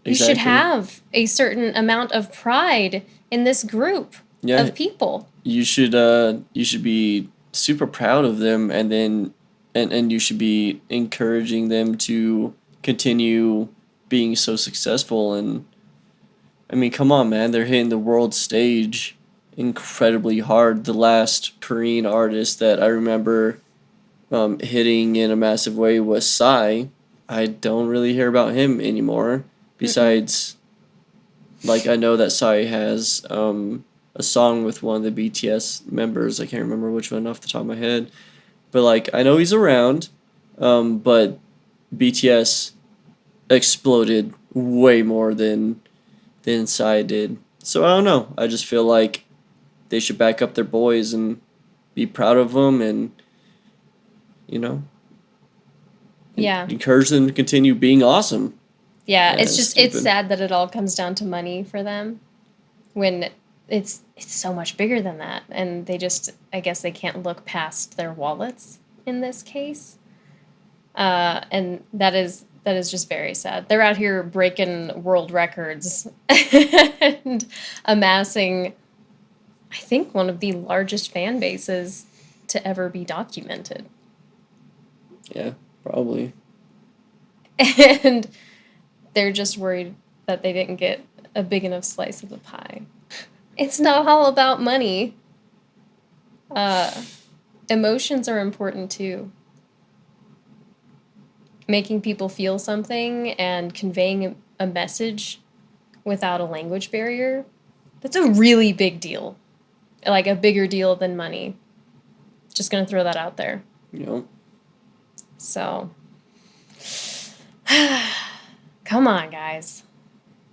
You should have a certain amount of pride in this group of people. You should be super proud of them, and then and you should be encouraging them to continue being so successful. And I mean, come on, man, they're hitting the world stage incredibly hard. The last Korean artist that I remember hitting in a massive way was Psy. I don't really hear about him anymore. Besides, like, I know that Psy has a song with one of the BTS members. I can't remember which one off the top of my head. But, like, I know he's around, but BTS exploded way more than Psy did. So, I don't know. I just feel like they should back up their boys and be proud of them and, you know, encourage them to continue being awesome. Yeah, it's sad that it all comes down to money for them when it's so much bigger than that, and they just, I guess they can't look past their wallets in this case, and that is just very sad. They're out here breaking world records and amassing, I think, one of the largest fan bases to ever be documented. Yeah, probably. And they're just worried that they didn't get a big enough slice of the pie. It's not all about money. Emotions are important too. Making people feel something and conveying a message without a language barrier, that's a really big deal. Like, a bigger deal than money. Just gonna throw that out there. Yep. So, come on, guys.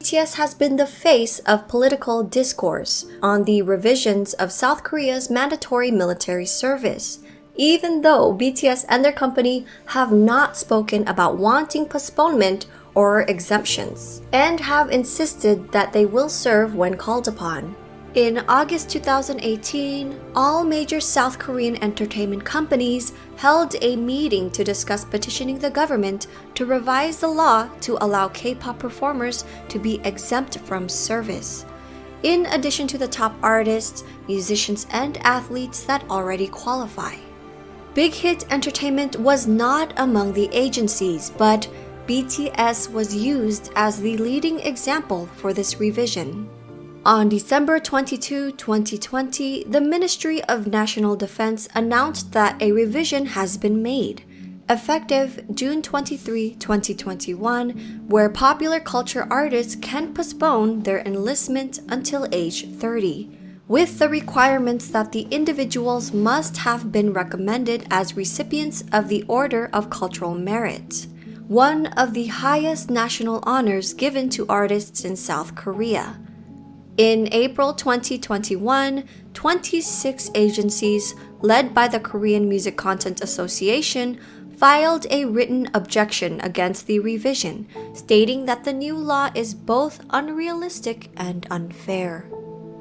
BTS has been the face of political discourse on the revisions of South Korea's mandatory military service, even though BTS and their company have not spoken about wanting postponement or exemptions, and have insisted that they will serve when called upon. In August 2018, all major South Korean entertainment companies held a meeting to discuss petitioning the government to revise the law to allow K-pop performers to be exempt from service, in addition to the top artists, musicians, and athletes that already qualify. Big Hit Entertainment was not among the agencies, but BTS was used as the leading example for this revision. On December 22, 2020, the Ministry of National Defense announced that a revision has been made, effective June 23, 2021, where popular culture artists can postpone their enlistment until age 30, with the requirements that the individuals must have been recommended as recipients of the Order of Cultural Merit, one of the highest national honors given to artists in South Korea. In April 2021, 26 agencies, led by the Korean Music Content Association, filed a written objection against the revision, stating that the new law is both unrealistic and unfair.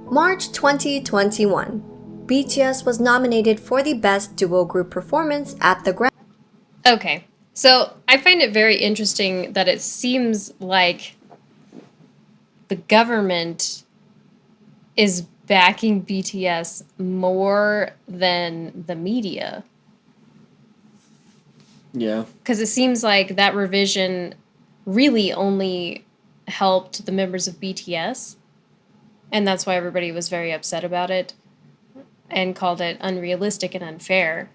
March 2021, BTS was nominated for the Best Duo Group Performance at the Grammys. Okay, so I find it very interesting that it seems like the government is backing BTS more than the media. Yeah. Because it seems like that revision really only helped the members of BTS. And that's why everybody was very upset about it and called it unrealistic and unfair.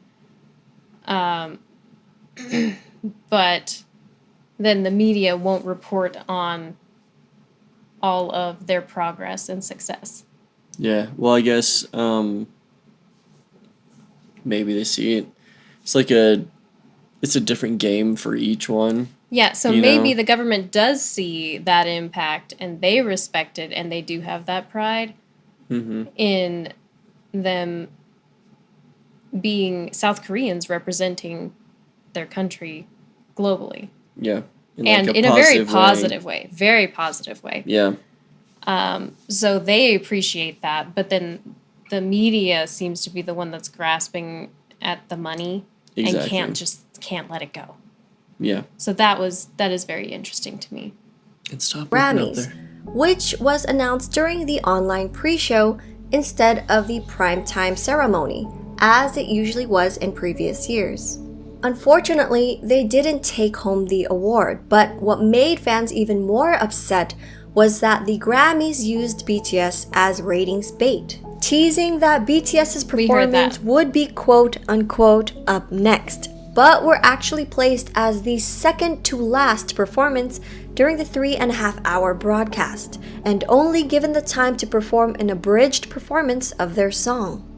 But then the media won't report on all of their progress and success. Yeah. Well, I guess maybe they see it. It's like it's a different game for each one. Yeah, so you maybe know? the government does see that impact and they respect it and they do have that pride in them being South Koreans representing their country globally. Yeah. And in a very positive way. Very positive way. Yeah. So they appreciate that, but then the media seems to be the one that's grasping at the money and can't let it go. Yeah. So that is very interesting to me. And stop Grammys, which was announced during the online pre-show instead of the primetime ceremony, as it usually was in previous years. Unfortunately, they didn't take home the award, but what made fans even more upset was that the Grammys used BTS as ratings bait, teasing that BTS's performance would be quote-unquote up next, but were actually placed as the second to last performance during the 3.5-hour broadcast, and only given the time to perform an abridged performance of their song.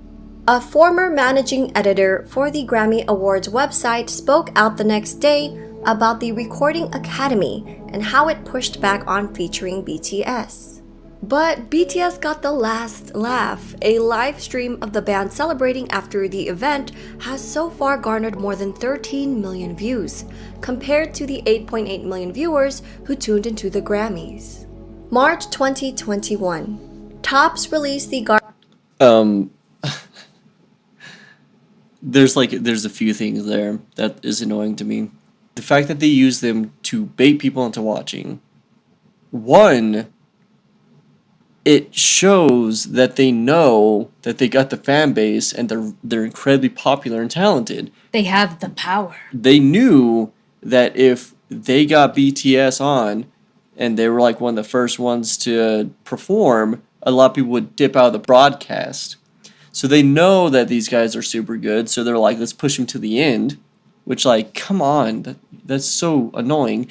A former managing editor for the Grammy Awards website spoke out the next day about the Recording Academy and how it pushed back on featuring BTS. But BTS got the last laugh. A live stream of the band celebrating after the event has so far garnered more than 13 million views, compared to the 8.8 million viewers who tuned into the Grammys. March 2021. Tops released the There's a few things there that is annoying to me. The fact that they use them to bait people into watching. One, it shows that they know that they got the fan base and they're incredibly popular and talented. They have the power. They knew that if they got BTS on and they were like one of the first ones to perform, a lot of people would dip out of the broadcast. So they know that these guys are super good, so they're like, let's push them to the end, which, like, come on, that's so annoying.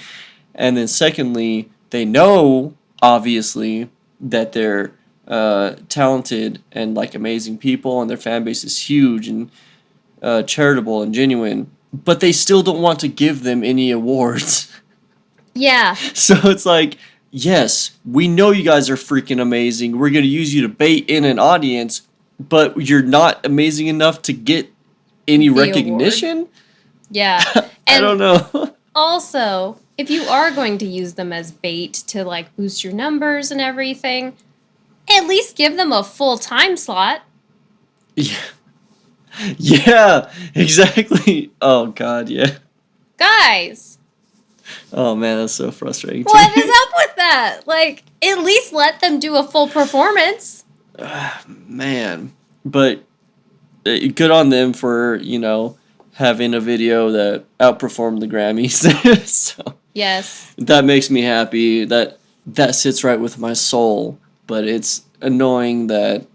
And then secondly, they know, obviously, that they're talented and, like, amazing people, and their fan base is huge and charitable and genuine, but they still don't want to give them any awards. Yeah. So it's like, yes, we know you guys are freaking amazing. We're going to use you to bait in an audience, but you're not amazing enough to get any recognition? Award. Yeah. I don't know. Also, if you are going to use them as bait to, like, boost your numbers and everything, at least give them a full time slot. Yeah. Yeah, exactly. Oh, God, yeah. Guys. Oh, man, that's so frustrating. What is up with that? Like, at least let them do a full performance. Man. But good on them for, having a video that outperformed the Grammys. So yes. That makes me happy. That sits right with my soul. But it's annoying that...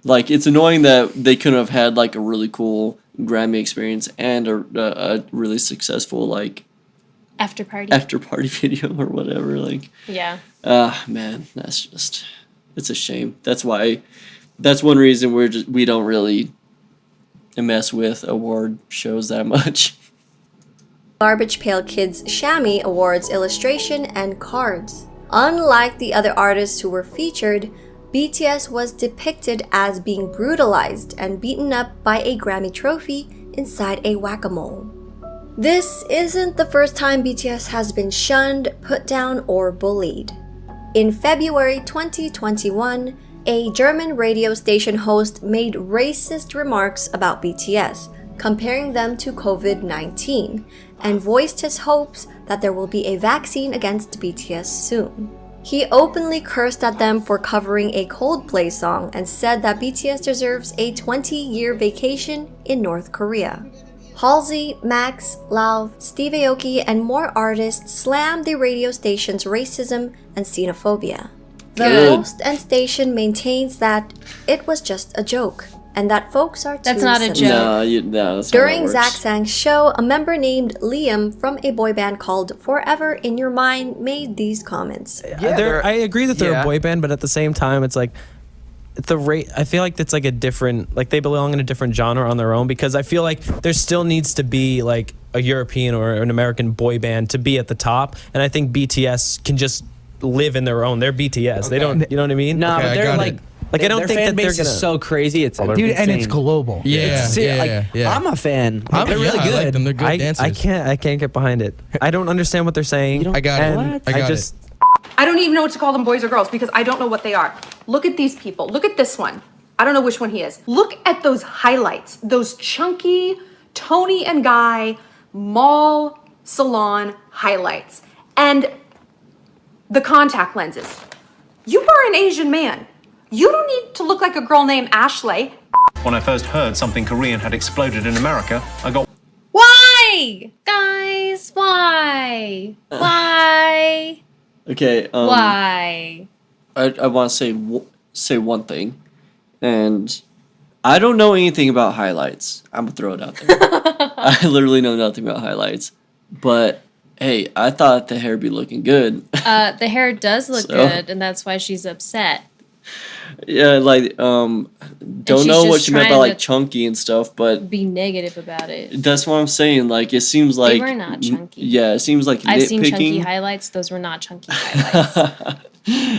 it's annoying that they couldn't have had, like, a really cool Grammy experience and a really successful, after party video or whatever. Yeah. Man, that's just... It's a shame. That's one reason we don't really mess with award shows that much. Garbage Pail Kids Shammy Awards illustration and cards. Unlike the other artists who were featured, BTS was depicted as being brutalized and beaten up by a Grammy trophy inside a whack-a-mole. This isn't the first time BTS has been shunned, put down, or bullied. In February 2021, a German radio station host made racist remarks about BTS, comparing them to COVID-19, and voiced his hopes that there will be a vaccine against BTS soon. He openly cursed at them for covering a Coldplay song and said that BTS deserves a 20-year vacation in North Korea. Halsey, Max, Lauv, Steve Aoki, and more artists slammed the radio station's racism and xenophobia. The host and station maintains that it was just a joke, and that folks are too That's not a sensitive. joke. No, that's During not how Zach it works. Sang's show, a member named Liam from a boy band called Forever in Your Mind made these comments. I agree that they're a boy band, but at the same time, it's like the rate. I feel like it's like a different, like they belong in a different genre on their own, because I feel like there still needs to be like a European or an American boy band to be at the top, and I think BTS can just live in their own. They're BTS. They don't. You know what I mean? Nah, but they're like. Like I don't their think fan that they're base gonna. is so crazy. It's Dude, and it's global. Yeah, I'm a fan. They're really good. I like them. They're good dancers. I can't get behind it. I don't understand what they're saying. I got it. and I got just. I don't even know what to call them, boys or girls, because I don't know what they are. Look at these people. Look at this one. I don't know which one he is. Look at those highlights. Those chunky Tony and Guy mall salon highlights. And the contact lenses. You are an Asian man. You don't need to look like a girl named Ashley. When I first heard something Korean had exploded in America, I got... Why? Guys, why? Why? Okay. Why? I want to say one thing, and I don't know anything about highlights. I'm gonna throw it out there. I literally know nothing about highlights, but hey, I thought the hair be looking good. The hair does look good, and that's why she's upset. Yeah, like don't she's know what just you meant by trying like to chunky and stuff, but Be negative about it. that's what I'm saying. Like it seems like were not chunky. Yeah, it seems like I've seen chunky nitpicking. highlights. Those were not chunky highlights.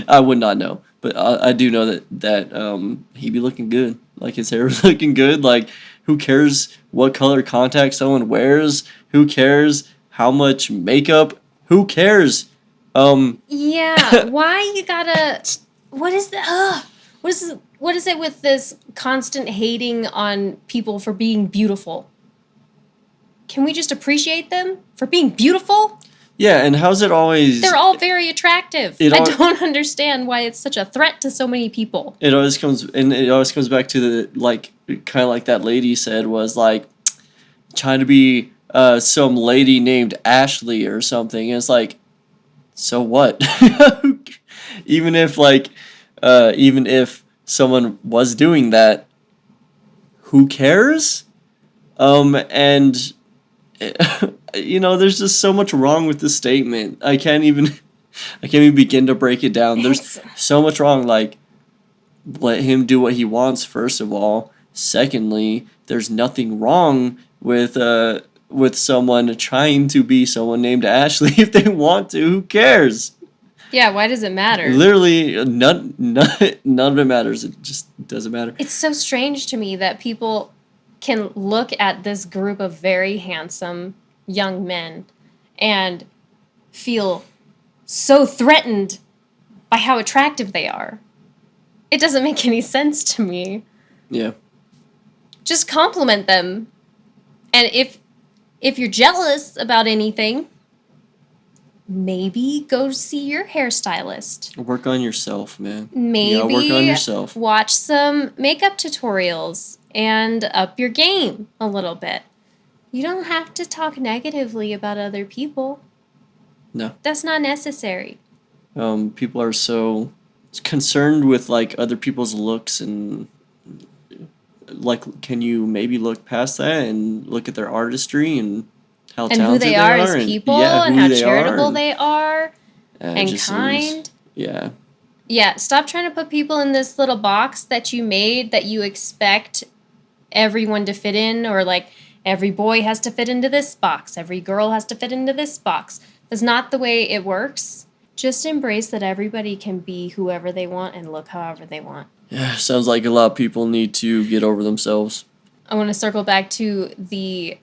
I would not know, but I do know that he be looking good. Like his hair was looking good. Like who cares what color contacts someone wears? Who cares how much makeup? Who cares? Yeah, why you gotta? What is that? What is it with this constant hating on people for being beautiful? Can we just appreciate them for being beautiful? Yeah, and how's it always? They're all very attractive. It I al- don't understand why it's such a threat to so many people. It always comes back to the like kind of like that lady said was like trying to be some lady named Ashley or something. And it's like, so what? even if someone was doing that, who cares? And there's just so much wrong with this statement. I can't even begin to break it down. There's so much wrong. Like, let him do what he wants, first of all. Secondly, there's nothing wrong with someone trying to be someone named Ashley if they want to. Who cares? Yeah, why does it matter? Literally, none of it matters. It just doesn't matter. It's so strange to me that people can look at this group of very handsome young men and feel so threatened by how attractive they are. It doesn't make any sense to me. Yeah. Just compliment them. And if you're jealous about anything, maybe go see your hairstylist. Work on yourself, man. Maybe You gotta work on yourself. watch some makeup tutorials and up your game a little bit. You don't have to talk negatively about other people. No. That's not necessary. People are so concerned with like other people's looks and like, can you maybe look past that and look at their artistry and how And talented who they are as and- people yeah, and who how they are charitable and- they are it and just kind. seems- yeah. Yeah, stop trying to put people in this little box that you made that you expect everyone to fit in, or like every boy has to fit into this box, every girl has to fit into this box. That's not the way it works. Just embrace that everybody can be whoever they want and look however they want. Yeah, sounds like a lot of people need to get over themselves. I want to circle back to the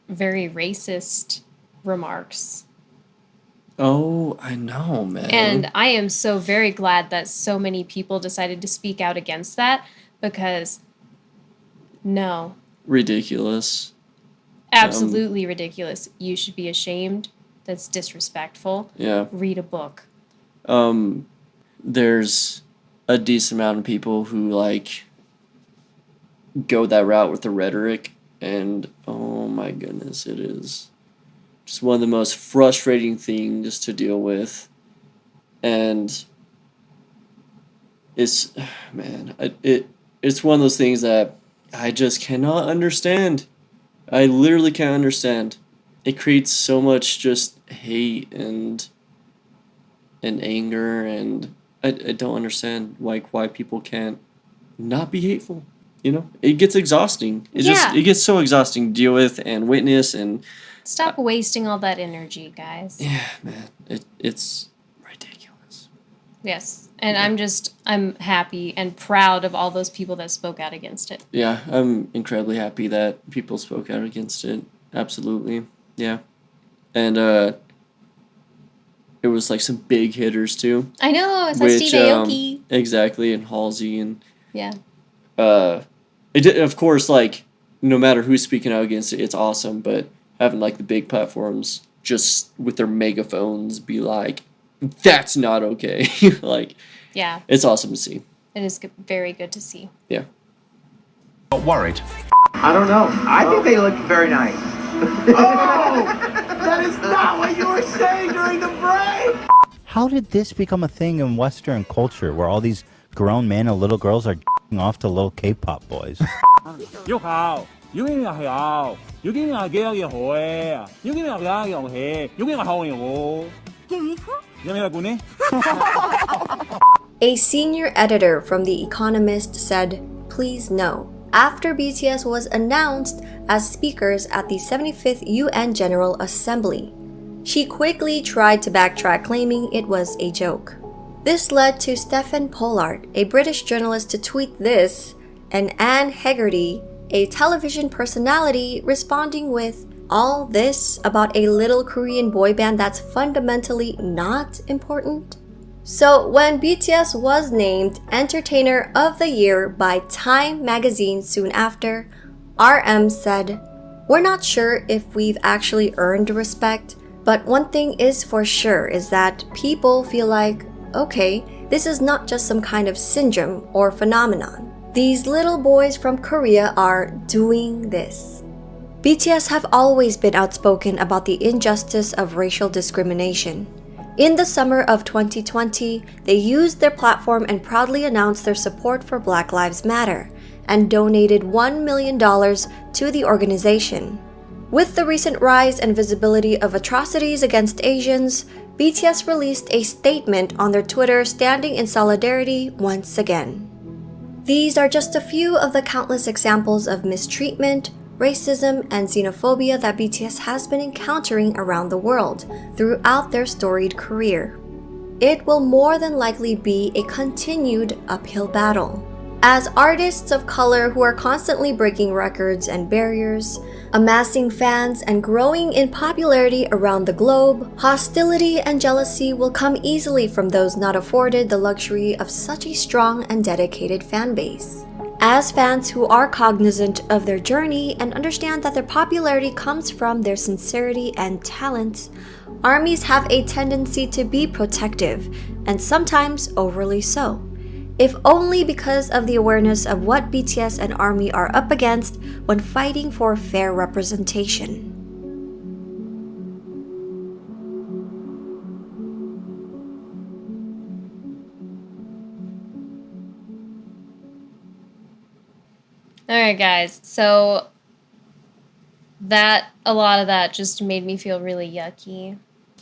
very racist remarks. Oh, I know, man. And I am so very glad that so many people decided to speak out against that, because no. Ridiculous. Absolutely ridiculous. You should be ashamed. That's disrespectful. Yeah. Read a book. There's a decent amount of people who like go that route with the rhetoric, and oh my goodness, it is just one of the most frustrating things to deal with. And it's, man, it's one of those things that I just cannot understand. I literally can't understand. It creates so much just hate and anger, and I don't understand why people can't not be hateful. You know, it gets exhausting. It gets so exhausting to deal with and witness, and stop wasting all that energy, guys. Yeah, man, it's ridiculous. Yes, and I'm happy and proud of all those people that spoke out against it. Yeah, I'm incredibly happy that people spoke out against it. Absolutely, yeah, and it was like some big hitters too. I know, it's like Steve Aoki. Exactly, and Halsey, and yeah. It did, of course, like, no matter who's speaking out against it, it's awesome, but having, like, the big platforms just with their megaphones be like, that's not okay. Like, yeah. It's awesome to see. It is very good to see. Yeah. Not worried. I don't know. I think they look very nice. Oh! That is not what you were saying during the break! How did this become a thing in Western culture where all these grown men and little girls are off to little K-pop boys? A senior editor from The Economist said, "Please no," after BTS was announced as speakers at the 75th UN General Assembly. She quickly tried to backtrack, claiming it was a joke. This led to Stephen Pollard, a British journalist, to tweet this, and Anne Hegarty, a television personality, responding with, "All this about a little Korean boy band that's fundamentally not important?" So when BTS was named Entertainer of the Year by Time magazine soon after, RM said, "We're not sure if we've actually earned respect, but one thing is for sure is that people feel like, okay, this is not just some kind of syndrome or phenomenon. These little boys from Korea are doing this." BTS have always been outspoken about the injustice of racial discrimination. In the summer of 2020, they used their platform and proudly announced their support for Black Lives Matter and donated $1 million to the organization. With the recent rise and visibility of atrocities against Asians, BTS released a statement on their Twitter standing in solidarity once again. These are just a few of the countless examples of mistreatment, racism, and xenophobia that BTS has been encountering around the world throughout their storied career. It will more than likely be a continued uphill battle. As artists of color who are constantly breaking records and barriers, amassing fans, and growing in popularity around the globe, hostility and jealousy will come easily from those not afforded the luxury of such a strong and dedicated fan base. As fans who are cognizant of their journey and understand that their popularity comes from their sincerity and talent, ARMYs have a tendency to be protective, and sometimes overly so, if only because of the awareness of what BTS and ARMY are up against when fighting for fair representation. Alright guys, so a lot of that just made me feel really yucky,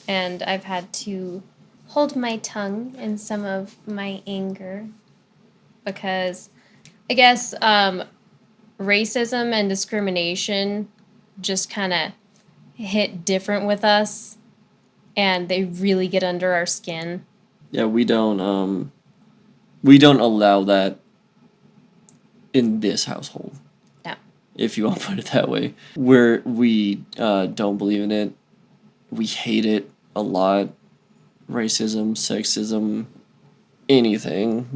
and I've had to hold my tongue in some of my anger because I guess racism and discrimination just kind of hit different with us, and they really get under our skin. Yeah, we don't allow that in this household. No. If you want to put it that way. We don't believe in it. We hate it a lot. Racism, sexism, anything.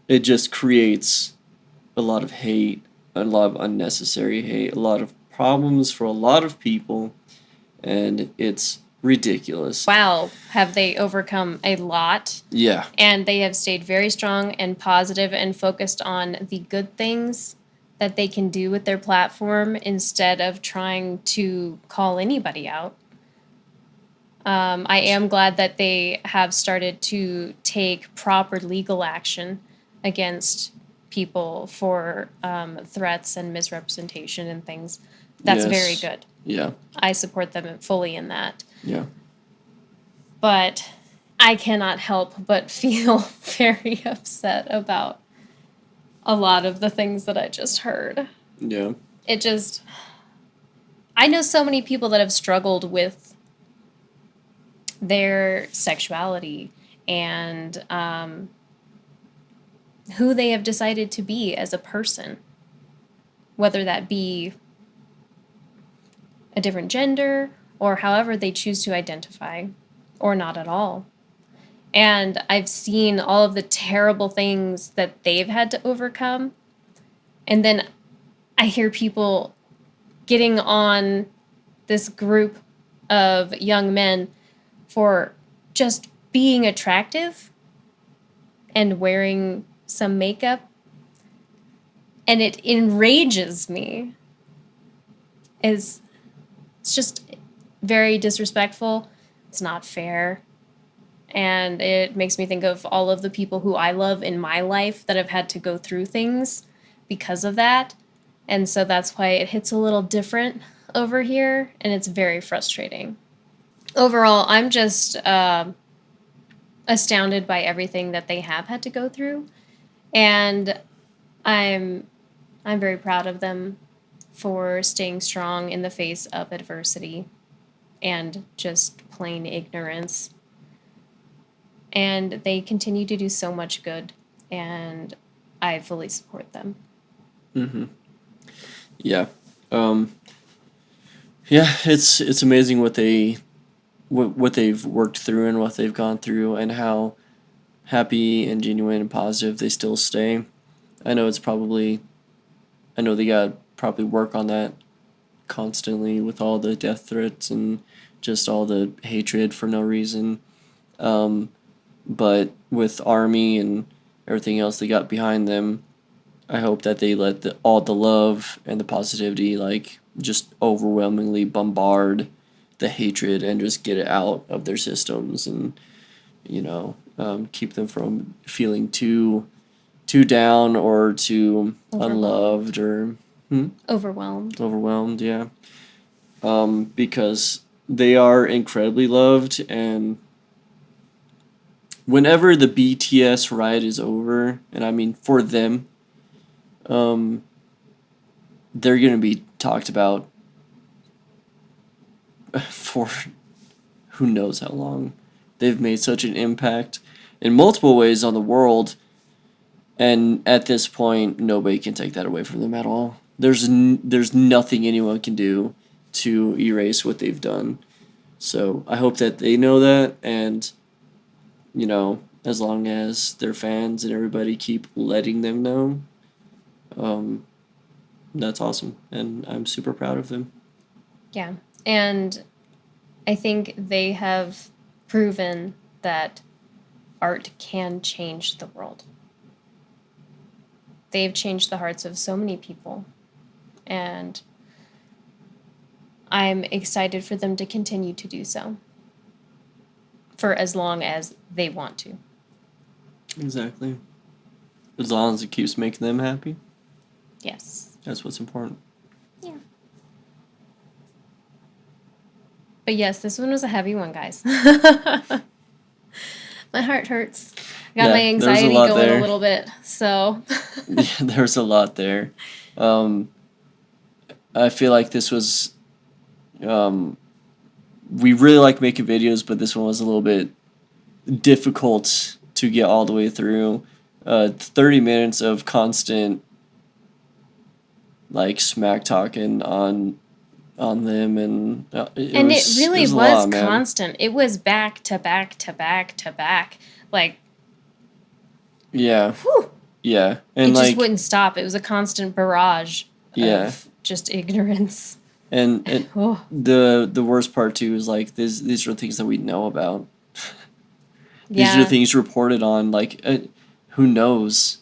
It just creates a lot of hate, a lot of unnecessary hate, a lot of problems for a lot of people, and it's ridiculous. Wow, have they overcome a lot? Yeah. And they have stayed very strong and positive and focused on the good things that they can do with their platform instead of trying to call anybody out. I am glad that they have started to take proper legal action against people for threats and misrepresentation and things. That's very good. Yeah. I support them fully in that. Yeah. But I cannot help but feel very upset about a lot of the things that I just heard. Yeah. I know so many people that have struggled with their sexuality and who they have decided to be as a person, whether that be a different gender or however they choose to identify, or not at all. And I've seen all of the terrible things that they've had to overcome. And then I hear people getting on this group of young men for just being attractive and wearing some makeup. And it enrages me. It's just very disrespectful. It's not fair. And it makes me think of all of the people who I love in my life that have had to go through things because of that. And so that's why it hits a little different over here, and it's very frustrating. Overall, I'm just astounded by everything that they have had to go through, and I'm very proud of them for staying strong in the face of adversity and just plain ignorance. And they continue to do so much good, and I fully support them. Mm-hmm. Yeah. Yeah, it's amazing what they've worked through and what they've gone through and how happy and genuine and positive they still stay. I know they got probably work on that constantly with all the death threats and just all the hatred for no reason. But with Army and everything else they got behind them, I hope that they let all the love and the positivity just overwhelmingly bombard the hatred and just get it out of their systems and keep them from feeling too down or too unloved or overwhelmed. Yeah, because they are incredibly loved, and whenever the BTS riot is over, and I mean for them, they're going to be talked about for who knows how long. They've made such an impact in multiple ways on the world, and at this point, nobody can take that away from them at all. There's nothing anyone can do to erase what they've done. So I hope that they know that, and as long as their fans and everybody keep letting them know, that's awesome, and I'm super proud of them. Yeah, and I think they have proven that art can change the world. They've changed the hearts of so many people, and I'm excited for them to continue to do so for as long as they want to. Exactly. As long as it keeps making them happy. Yes. That's what's important. Yeah. But yes, this one was a heavy one, guys. My heart hurts. I got my anxiety going a little bit, so. Yeah, there's a lot there. I feel like this was, we really like making videos, but this one was a little bit difficult to get all the way through. 30 minutes of constant like smack talking on them, and it really was, a lot, man. constant. It was back to back to back to back. Like, yeah. Whew. Yeah. And it like, just wouldn't stop. It was a constant barrage yeah. of just ignorance. And Oh. the worst part too is like these are things that we know about. These Yeah. are things reported on. Like, who knows?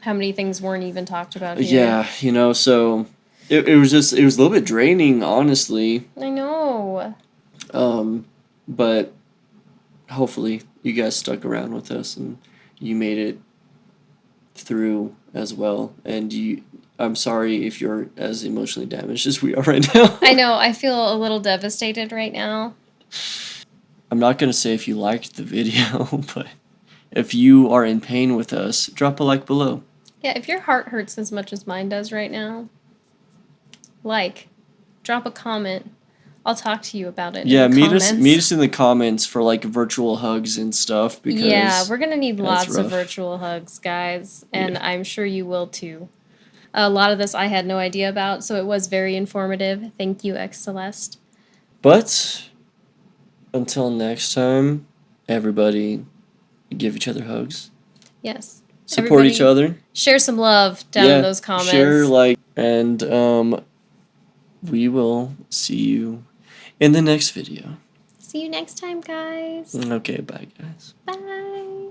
How many things weren't even talked about here? Yeah, you know. So it was a little bit draining, honestly. I know. But hopefully you guys stuck around with us and you made it through as well. And I'm sorry if you're as emotionally damaged as we are right now. I know. I feel a little devastated right now. I'm not going to say if you liked the video, but if you are in pain with us, drop a like below. Yeah, if your heart hurts as much as mine does right now, drop a comment. I'll talk to you about it. Yeah, in the comments. meet us in the comments for like virtual hugs and stuff. Because yeah, we're gonna need lots rough. of virtual hugs, guys, and I'm sure you will too. A lot of this I had no idea about, so it was very informative. Thank you, xCeleste. But until next time, everybody give each other hugs. Yes. Support each other. Share some love down in those comments. Share, and we will see you in the next video. See you next time, guys. Okay, bye, guys. Bye.